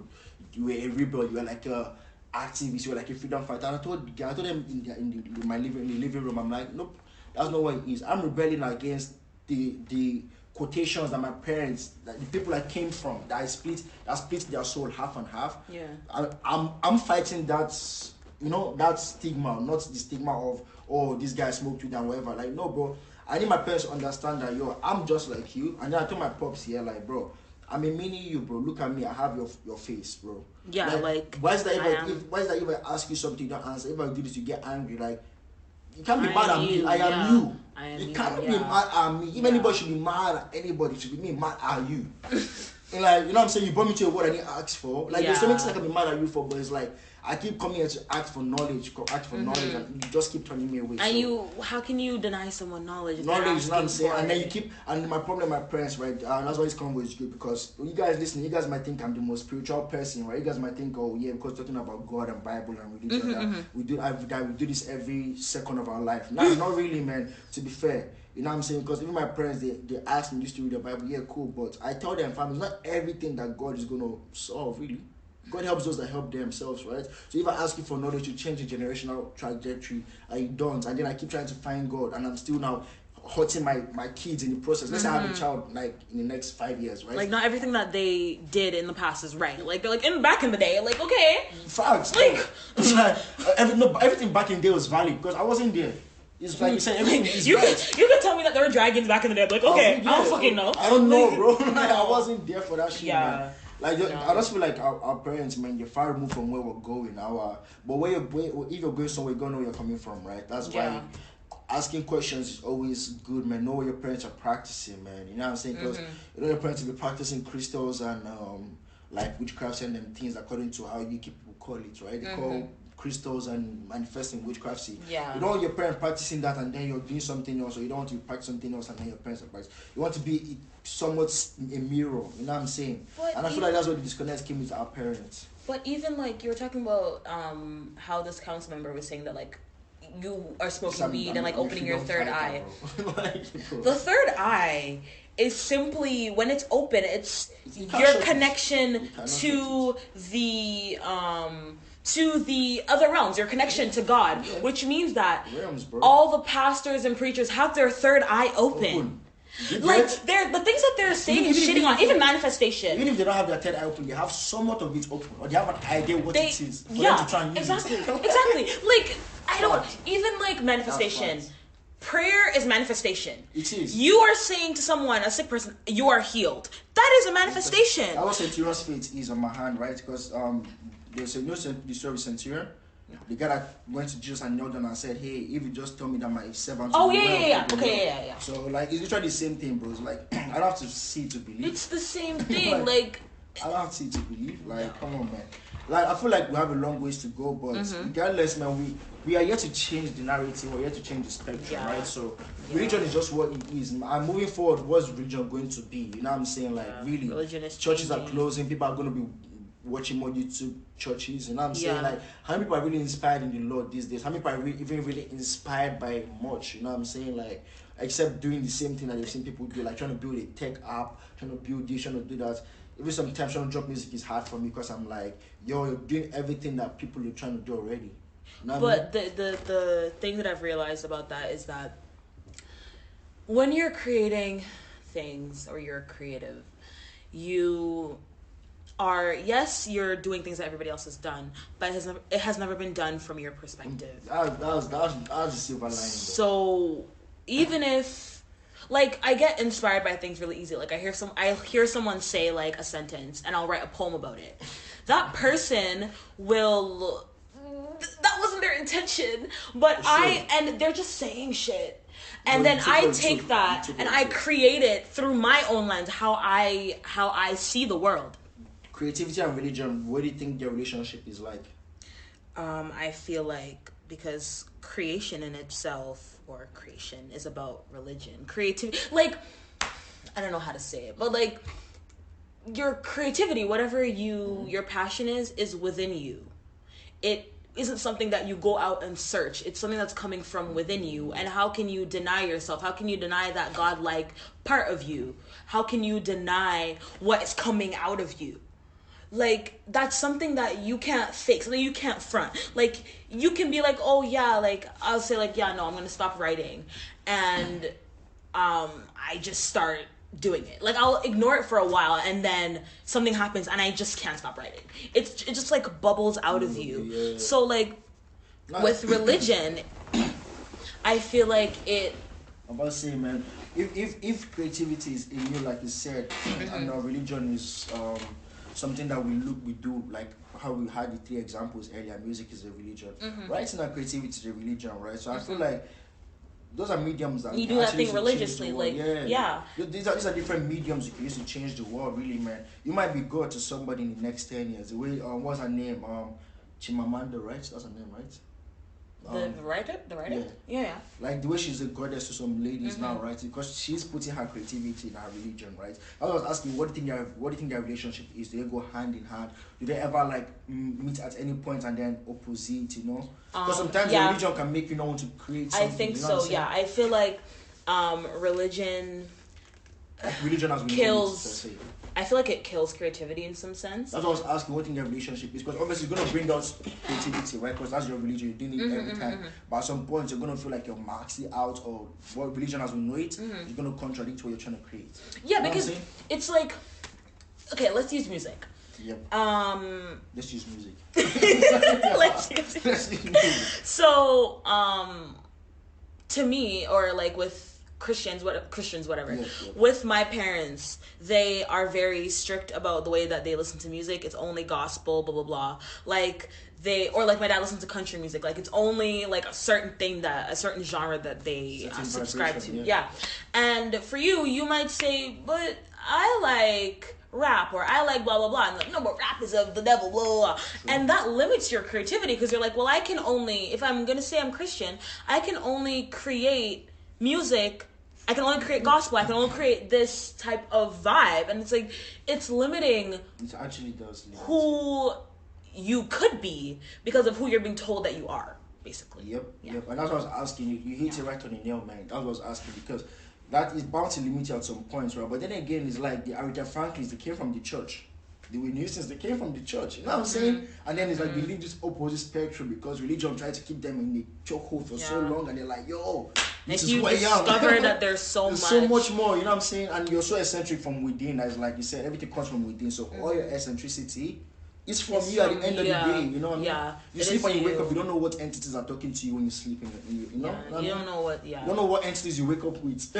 you were a rebel, you were like a activist, you were like a freedom fighter. And I told them in my living room, I'm like, nope, that's not what it is. I'm rebelling against the quotations that my parents, that the people I came from, that split their soul half and half. Yeah. I'm fighting that, that stigma, not the stigma of, oh, this guy smoked weed and whatever. Like, no, bro. I need my parents to understand that, yo, I'm just like you. And then I told my pops here, like, bro, I'm a mini you, bro. Look at me. I have your face, bro. Yeah, like why is that if I ask you something, you don't answer? If I do this, you get angry. Like, you can't be mad at me. I am you. You can't be mad at me. If anybody should be mad at anybody, it should be me mad at you. And like, you know what I'm saying? You brought me to a word I didn't ask for. Like, there's so many things I can be mad at you for, but it's like, I keep coming here to ask for knowledge, and you just keep turning me away. And how can you deny someone knowledge? Knowledge, you know what I'm saying? And then you keep, and my problem with my parents, right? That's why this convo is good, because when you guys listen, you guys might think I'm the most spiritual person, right? You guys might think, oh yeah, because talking about God and Bible and religion, we do this every second of our life. No, not really, man. To be fair. You know what I'm saying? Because even my parents, they ask me, used to read the Bible, yeah, cool, but I tell them, fam, it's not everything that God is going to solve, really. God helps those that help themselves, right? So if I ask you for knowledge to change the generational trajectory, I don't. And then I keep trying to find God, and I'm still now hurting my kids in the process. Let's say I have a child, like, in the next 5 years, right? Like, not everything that they did in the past is right. Like, they're like, back in the day, like, okay. Facts. Like, everything back in the day was valid, because I wasn't there. It's like you said, everything is you can tell me that there were dragons back in the day. Like, okay, I don't fucking know. I don't know, bro. Like, I wasn't there for that shit, man. Like, no. I just feel like our parents, man, you're far removed from where we're going. But if you're going somewhere, you're going to know where you're coming from, right? That's why asking questions is always good, man. Know what your parents are practicing, man. You know what I'm saying? Because you know your parents will be practicing crystals and like witchcraft and them things according to how you people call it, right? They call crystals and manifesting witchcraft. See, you don't want your parents practicing that and then you're doing something else, or you don't want to practice something else and then your parents are practicing. You want to be somewhat a mirror, you know what I'm saying? But and I feel like that's where the disconnect came with our parents. But even like you were talking about how this council member was saying that like you are smoking weed and like opening your third eye. The third eye is simply when it's open, it's your connection to the other realms, your connection to God, which means that all the pastors and preachers have their third eye open. Like they're the things that they're saying and shitting on, even manifestation. Even if they don't have their third eye open, they have somewhat of it open, or they have an idea what it is for them to try and use exactly. Like I don't even like manifestation. prayer is manifestation. It is. You are saying to someone, a sick person, you are healed. That is a manifestation. I would say Centurion's faith is on my hand, right? Because there's a the story of Centurion. The guy that went to Jesus and knelt down and said, "Hey, if you just tell me that my servant." Oh yeah. Okay, yeah. So like, it's literally the same thing, bro. It's like I don't have to see to believe. It's the same thing. like I don't have to see to believe. Like, come on, man. Like, I feel like we have a long ways to go, but regardless, man, we are here to change the narrative. We're here to change the spectrum, right? So religion is just what it is. And moving forward, what's religion going to be? You know what I'm saying? Like, really, religion is churches changing. are closing. People are going to be watching more YouTube churches. You know what I'm saying? Like, how many people are really inspired in the Lord these days? How many people are even really inspired by much? You know what I'm saying? Like, except doing the same thing that you've seen people do, like trying to build a tech app, trying to build this, trying to do that. Even sometimes trying to drop music is hard for me because I'm like, yo, you're doing everything that people are trying to do already. You know but the thing that I've realized about that is that when you're creating things or you're creative, you are, yes, you're doing things that everybody else has done, but it has never been done from your perspective. That was the silver lining. So even if, like, I get inspired by things really easy. Like, I hear someone say like a sentence, and I'll write a poem about it. That person will. That wasn't their intention, but and they're just saying shit, and then I take that and I create it through my own lens, how I see the world. Creativity and religion. What do you think their relationship is like? I feel like because creation in itself, or creation, is about religion. Creativity, like, I don't know how to say it, but like, your creativity, whatever your passion is within you. It isn't something that you go out and search. It's something that's coming from within you. And how can you deny yourself? How can you deny that godlike part of you? How can you deny what is coming out of you? Like, that's something that you can't fake, something you can't front. Like, you can be like, oh yeah, like, I'll say like, yeah, no, I'm gonna stop writing, and I just start doing it. Like, I'll ignore it for a while, and then something happens and I just can't stop writing. It just like bubbles out of you. Yeah. So like, with religion, I feel like it. I'm about to say, man, if creativity is in you, like you said, and our religion is something that we do, like how we had the 3 examples earlier. Music is a religion, writing and creativity is a religion, right? So I feel like those are mediums that you do that thing religiously, like These are different mediums you can use to change the world, really, man. You might be God to somebody in the next 10 years. The way what's her name? Chimamanda, right? That's her name, right? The writer? Yeah. Like the way she's a goddess to some ladies now, right? Because she's putting her creativity in her religion, right? I was asking, what do you think their relationship is? Do they go hand in hand? Do they ever like meet at any point and then opposite? You know, because sometimes the religion can make you not want to create something. I think so. Yeah, I feel like religion has kills. I feel like it kills creativity in some sense. That's what I was asking, what in your relationship is, because obviously it's going to bring out creativity, right? Because that's your religion, you're doing it every time. But at some point, you're going to feel like you're maxing out, or what religion as we know it is going to contradict what you're trying to create. Yeah, because it's like, okay, let's use music. Yep. Let's use music. Let's use music. So, to me, or like with Christians, whatever. Yeah. With my parents, they are very strict about the way that they listen to music. It's only gospel, blah blah blah. Like like my dad listens to country music. Like, it's only like a certain genre that they subscribe to. Yeah. And for you might say, but I like rap, or I like blah blah blah. And like, no, but rap is of the devil, blah blah blah. Sure. And that limits your creativity, because you're like, well, I can only, if I'm gonna say I'm Christian, I can only create music, I can only create gospel, I can only create this type of vibe. And it's like, it's limiting. It actually does limit who you could be because of who you're being told that you are, basically. Yep. And that's what I was asking you. You hit it right on the nail, man. That's what I was asking, because that is bound to limit you at some points, right? But then again, it's like the Aretha Franklins, they came from the church. The Whitney Houstons, they came from the church. You know what I'm saying? And then it's like they live this opposite spectrum, because religion tried to keep them in the chokehold for so long, and they're like, yo, this is who I am. Discover that there's so much more, you know what I'm saying? And you're so eccentric from within, as like you said, everything comes from within. So all your eccentricity it's from you at the end of the day. You know what I mean? Yeah. You sleep and you wake up. You don't know what entities are talking to you when you sleep. You know. Yeah, you don't know what. Yeah. You don't know what entities you wake up with.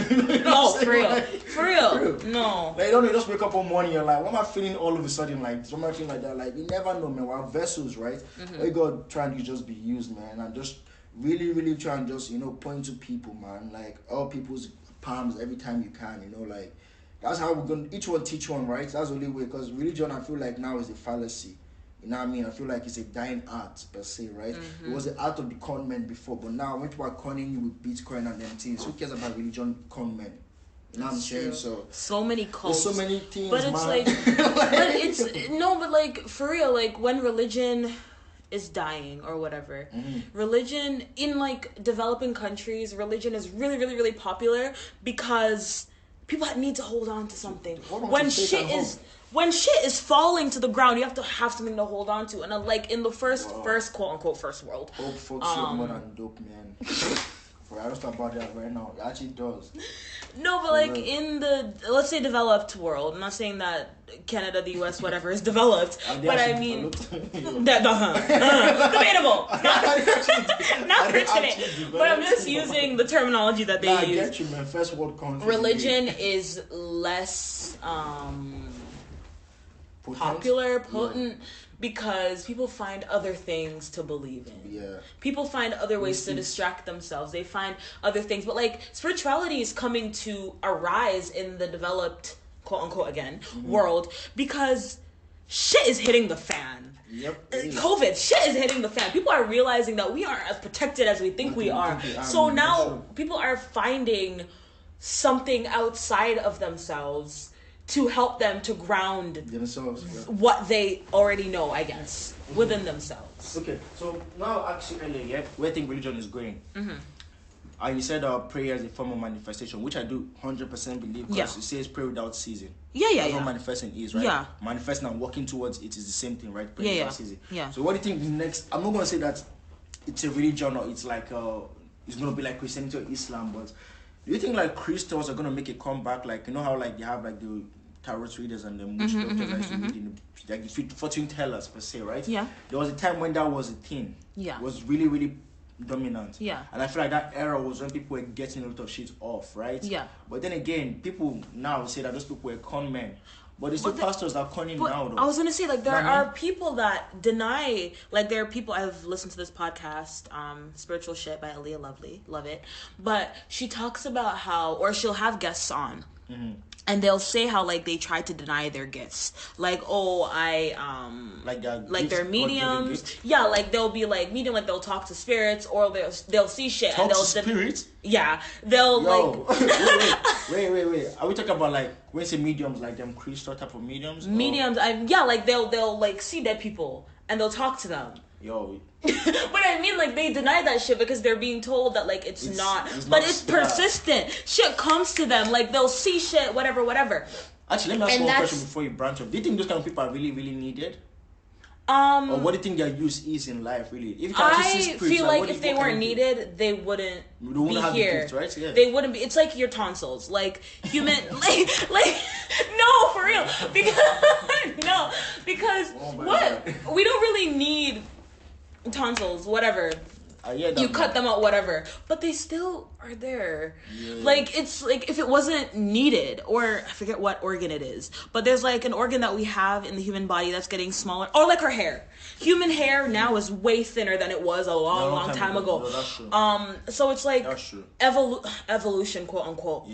No, for real. For real. No. Like, you don't know, you just wake up one morning, you're like, what am I feeling all of a sudden? Like, something like that. Like, you never know, man. We're vessels, right? We God trying to just be used, man. And just really, really trying to just, point to people, man. Like, all people's palms every time you can, like, that's how we're going to, each one teach one, right? That's the only way. Because religion, I feel like now is a fallacy. You know what I mean? I feel like it's a dying art, per se, right? It was the art of the con men before. But now, when people are conning you with Bitcoin and them things, who cares about religion con men? You know what I'm saying? So many cults. There's so many things, but it's man. but it's no, but like for real, like when religion is dying or whatever, religion in like developing countries, religion is really, really, really popular because people need to hold on to something. When shit is falling to the ground, you have to have something to hold on to, and like in the first quote unquote first world. Hope folks more than dope, man. I don't talk about that right now. It actually does. No, but like in the, let's say, developed world, I'm not saying that Canada, the US, whatever is developed, but I mean debatable. Not Christian, but I'm just using the terminology that they use. I get you, man. First world country. Religion is less popular, potent. Because people find other things to believe in. Yeah. People find other ways to distract themselves. They find other things. But like spirituality is coming to arise in the developed, quote unquote again, world because shit is hitting the fan. Yep. COVID, shit is hitting the fan. People are realizing that we aren't as protected as we think we are. So now people are finding something outside of themselves to help them to ground themselves, what they already know, I guess, within themselves. Okay, so now actually, where I think religion is going. And you said prayer is a form of manifestation, which I do 100% believe because it says pray without ceasing. That's what manifesting is, right? Yeah. Manifesting and working towards it is the same thing, right? Pray without ceasing. Yeah. So what do you think next? I'm not going to say that it's a religion or it's like it's going to be like Christianity or Islam, but do you think like Christians are going to make a comeback? Like, you know how like they have like the tarot readers and the witch doctors that used to read in the, like the fortune tellers per se, right? Yeah. There was a time when that was a thing. Yeah. It was really, really dominant. Yeah. And I feel like that era was when people were getting a lot of shit off, right? Yeah. But then again, people now say that those people were con men. But there's still pastors that are conning now, though. I was going to say, like, there are people that deny, like, there are people, I've listened to this podcast, Spiritual Shit by Aaliyah Lovely, love it. But she talks about how, or she'll have guests on. And they'll say how like they try to deny their gifts, like like they're mediums, like they'll be like medium, like they'll talk to spirits or they'll see shit talk and they'll to spirits. They'll wait. Are we talking about like when you say mediums, like them crystal type of mediums? Like they'll like see dead people and they'll talk to them. But I mean, like, they deny that shit because they're being told that, like, it's not persistent. Shit comes to them. Like, they'll see shit, whatever. Actually, let me ask one question before you branch off. Do you think those kind of people are really, really needed? Or what do you think their use is in life, really? If you can see spirits, feel like if they weren't needed, they wouldn't be have here. The gift, right? Yeah. They wouldn't be. It's like your tonsils. Like, human... like, no, for real. Because what? We don't really need tonsils, whatever. You cut them out, whatever, but they still are there. Like, it's like if it wasn't needed, or I forget what organ it is, but there's like an organ that we have in the human body that's getting smaller, or like our hair. Human hair now is way thinner than it was a long time ago. No, that's true. So it's like evolution, quote unquote.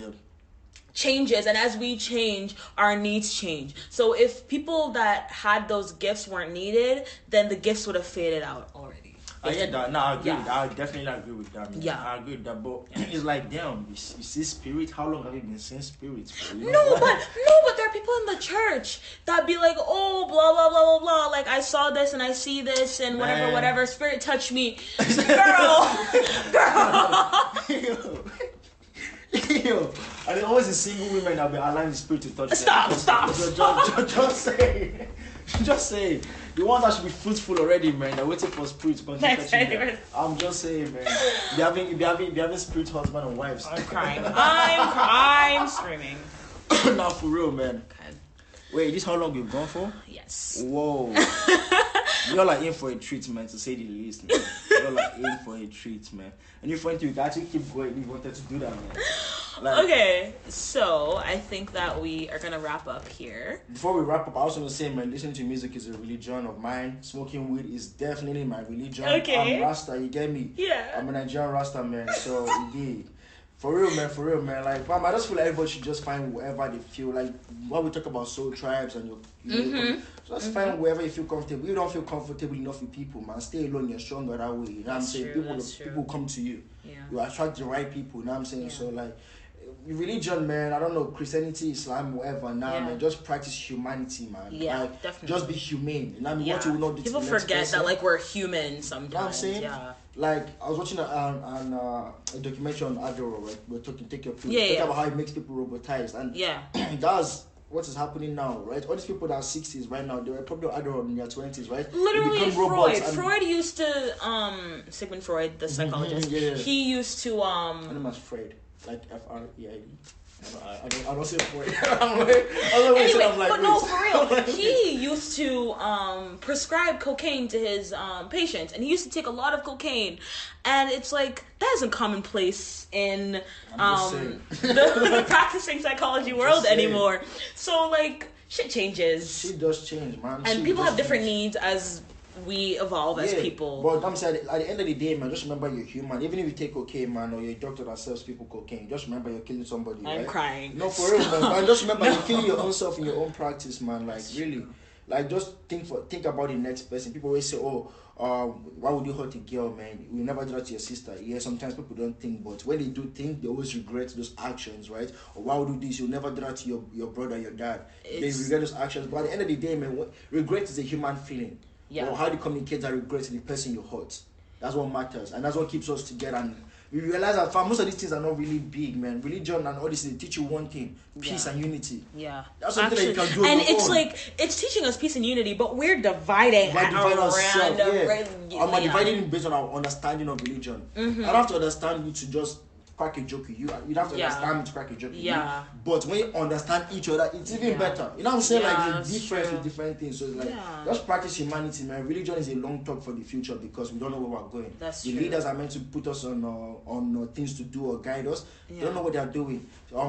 Changes, and as we change, our needs change. So if people that had those gifts weren't needed, then the gifts would have faded out already. I get that. No, I agree with that. I definitely agree with that, man. Yeah. I agree with that. But it's like, damn, you see spirit? How long have you been seeing spirits? No, but there are people in the church that be like, oh, blah, blah, blah, blah, blah. Like, I saw this and I see this and whatever. Spirit touched me. Girl. Yo, and there's always a single woman that will allow the spirit to touch them. Stop. Just say. The one that should be fruitful already, man. They're waiting for spirit to continue touching them. I'm just saying, man. If you're having spirit husband and wives. I'm crying. I'm screaming. Now for real, man. Okay. Wait, this how long you've gone for? Yes. Whoa. You're like in for a treatment, to say the least, man. You're like in for a treat, man. And if you want to, you can actually keep going if you wanted to do that, man. Like, Okay, so I think that we are gonna wrap up here. before we wrap up, I also want to say, man, listening to music is a religion of mine. Smoking weed is definitely my religion. Okay. I'm Rasta, you get me? Yeah. I'm a Nigerian Rasta, man. So, indeed. For real, man. Like, fam, I just feel like everybody should just find wherever they feel. Like, when we talk about soul tribes and just find wherever you feel comfortable. You don't feel comfortable enough with people, man. Stay alone, you're stronger that way. You know what I'm That's saying? true, that's true. People come to you. Yeah. You attract the right people, you know what I'm saying? Yeah. So, like, religion, man, I don't know, Christianity, Islam, whatever, nah, Yeah. man, just practice humanity, man. Yeah, like, definitely. Just be humane. You know what I mean? Yeah. What you will not do People to the next forget person. that like we're human sometimes. You know what I'm saying? Yeah. Like, I was watching a documentary on Adderall, right? We're talking, take your pill. Yeah, Talking yeah. about how it makes people robotized. And Yeah. that's what is happening now, right? All these people that are 60s right now, they were probably on Adderall in their 20s, right? They Literally, become Freud. robots and- Freud used to Sigmund Freud, the psychologist. yeah. He used to My name is Fred, like Freid. I don't say Freud. Anyway, I'm like, but no, wait. for real, he used to prescribe cocaine to his patients, and he used to take a lot of cocaine, and it's like that isn't commonplace in I'm the practicing psychology world saying. anymore. So like shit changes, She does change, man. and She people does have different change. needs as we evolve as people. But I'm saying at the end of the day, man, just remember you're human. Even if you take cocaine, man, or you're a doctor that sells people cocaine, just remember you're killing somebody. I'm right? crying. No, for real, man. Just remember you're killing your own self in your own practice, man. Like really, like just think about the next person. People always say, oh, why would you hurt a girl, man? We never do that to your sister. Yeah, sometimes people don't think, but when they do think, they always regret those actions, right? Or why would you do this? You'll never do that to your brother, your dad. They regret those actions. But at the end of the day, man, regret is a human feeling. Yeah. Or how do you communicate that regret to the person you hurt? That's what matters, and that's what keeps us together. And we realize that most of these things are not really big, man. Religion and all this, they teach you one thing: peace and unity. Yeah, That's something that you can do on and your it's own. like it's teaching us peace and unity, but we're dividing By at dividing a ourselves, random. yeah. I'm dividing based on our understanding of religion. I don't have to understand you to just crack a joke with you. You don't have to Yeah. understand me to crack a joke with Yeah. you. But when you understand each other, it's even Yeah. better. You know what I'm saying? Yeah, Like that's it's different true. with different things. So it's like Yeah. just practice humanity, man. Religion is a long talk for the future because we don't know where we're going. That's the true. leaders are meant to put us on things to do or guide us. They Yeah. don't know what they're doing.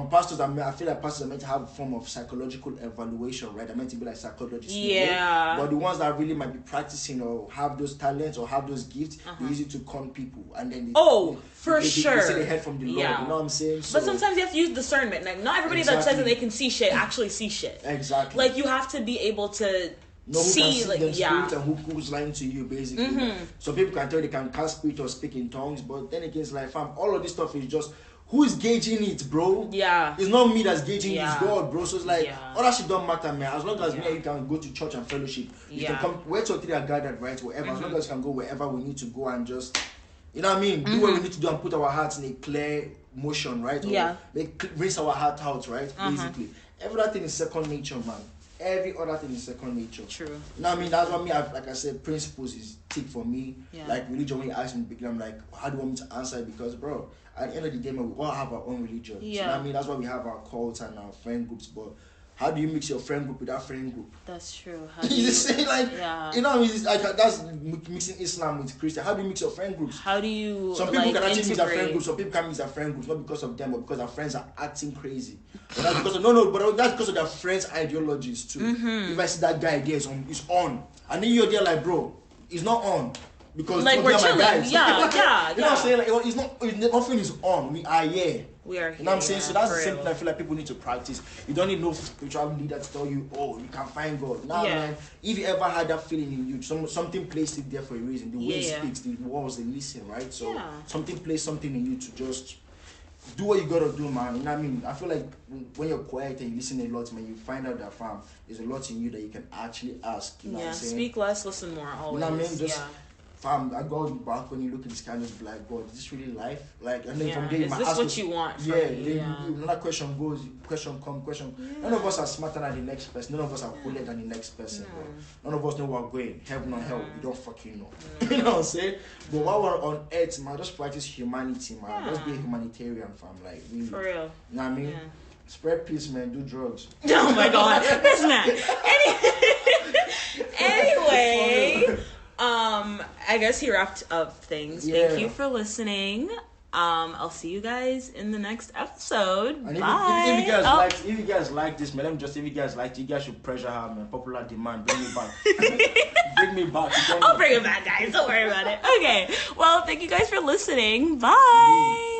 Pastors I feel like pastors are meant to have a form of psychological evaluation, right? They're meant to be like psychologists. in a way. Yeah. But the ones that really might be practicing or have those talents or have those gifts, they use it to con people, and then For they sure. say they heard from the Lord. Yeah. You know what I'm saying? But sometimes you have to use discernment. Like not everybody that says Exactly. that they can see shit actually see shit. Exactly. Like you have to be able to know who see, can see like them yeah. spirit and who's lying to you, basically. So people can tell they can cast spirit or speak in tongues, but then again, it's like, fam, all of this stuff is just who is gauging it, bro? Yeah. It's not me that's gauging it, Yeah. it's God, bro. So it's like, Yeah. all that shit don't matter, man. As long as me Yeah. and you can go to church and fellowship, you Yeah. can come where 2 or 3 are gathered, right? Wherever, as long as you can go wherever we need to go and just, you know what I mean? Do what we need to do and put our hearts in a clear motion, right? Or Yeah. rinse our heart out, right? Basically. Every other thing is second nature, man. Every other thing is second nature. True. You know what I mean? That's what me, like I said, principles is tick for me. Yeah. Like religion, when you ask me in the beginning, I'm like, how do you want me to answer it? Because, bro, at the end of the day, man, we all have our own religion. Yeah. You know what I mean? That's why we have our cults and our friend groups. But how do you mix your friend group with that friend group? That's true. How do You you, say, like, yeah. you know what I mean? It's like, that's mixing Islam with Christian. How do you mix your friend groups? How do you Some people like can actually mix their friend integrate? groups. Some people can mix their friend groups, not because of them, but because their friends are acting crazy. But that's because of, but that's because of their friends' ideologies too. If I see that guy there is on, and then you're there like, bro, he's not on. Because Like, those we're are my chilling. guys. Yeah, yeah, You know what yeah. I'm saying? Like, it's not. Nothing is on. We are here. We are here. You know what I'm saying? Yeah, So that's for the same real. thing I feel like people need to practice. You don't need no spiritual leader to tell you, oh, you can find God. Nah, Yeah. man. If you ever had that feeling in you, something placed it there for a reason. The way Yeah. it speaks, the words they listen, right? So Yeah. something placed something in you to just do what you gotta do, man. You know what I mean? I feel like when you're quiet and you listen a lot, man, you find out that, fam, there's a lot in you that you can actually ask. You know what Yeah. I'm saying? Speak less, listen more. Always. You know what I mean? Just yeah. fam, I go back when you look at this kind of like, God, is this really life? Like, and then from Yeah. there you Is might this ask what us- you want? From Yeah, me? then Yeah. another question goes, question come, question. None of us are smarter than the next person. None of us are cooler than the next person, bro. None of us know where we're going. Heaven or hell, we don't fucking know. You know what I'm saying? But while we're on earth, man, just practice humanity, man. Yeah. Just be a humanitarian, fam. Like, really. For real. You know what I mean? Yeah. Spread peace, man. Do drugs. Oh my god, this man. Anyway, I guess he wrapped up things. Yeah. Thank you for listening. I'll see you guys in the next episode. And Bye. if you guys like this, man, let me just, if you guys like it, you guys should pressure her, man. Popular demand, bring me back. Bring me back. I'll bring it back, guys. Don't worry about it. Okay. Well, thank you guys for listening. Bye.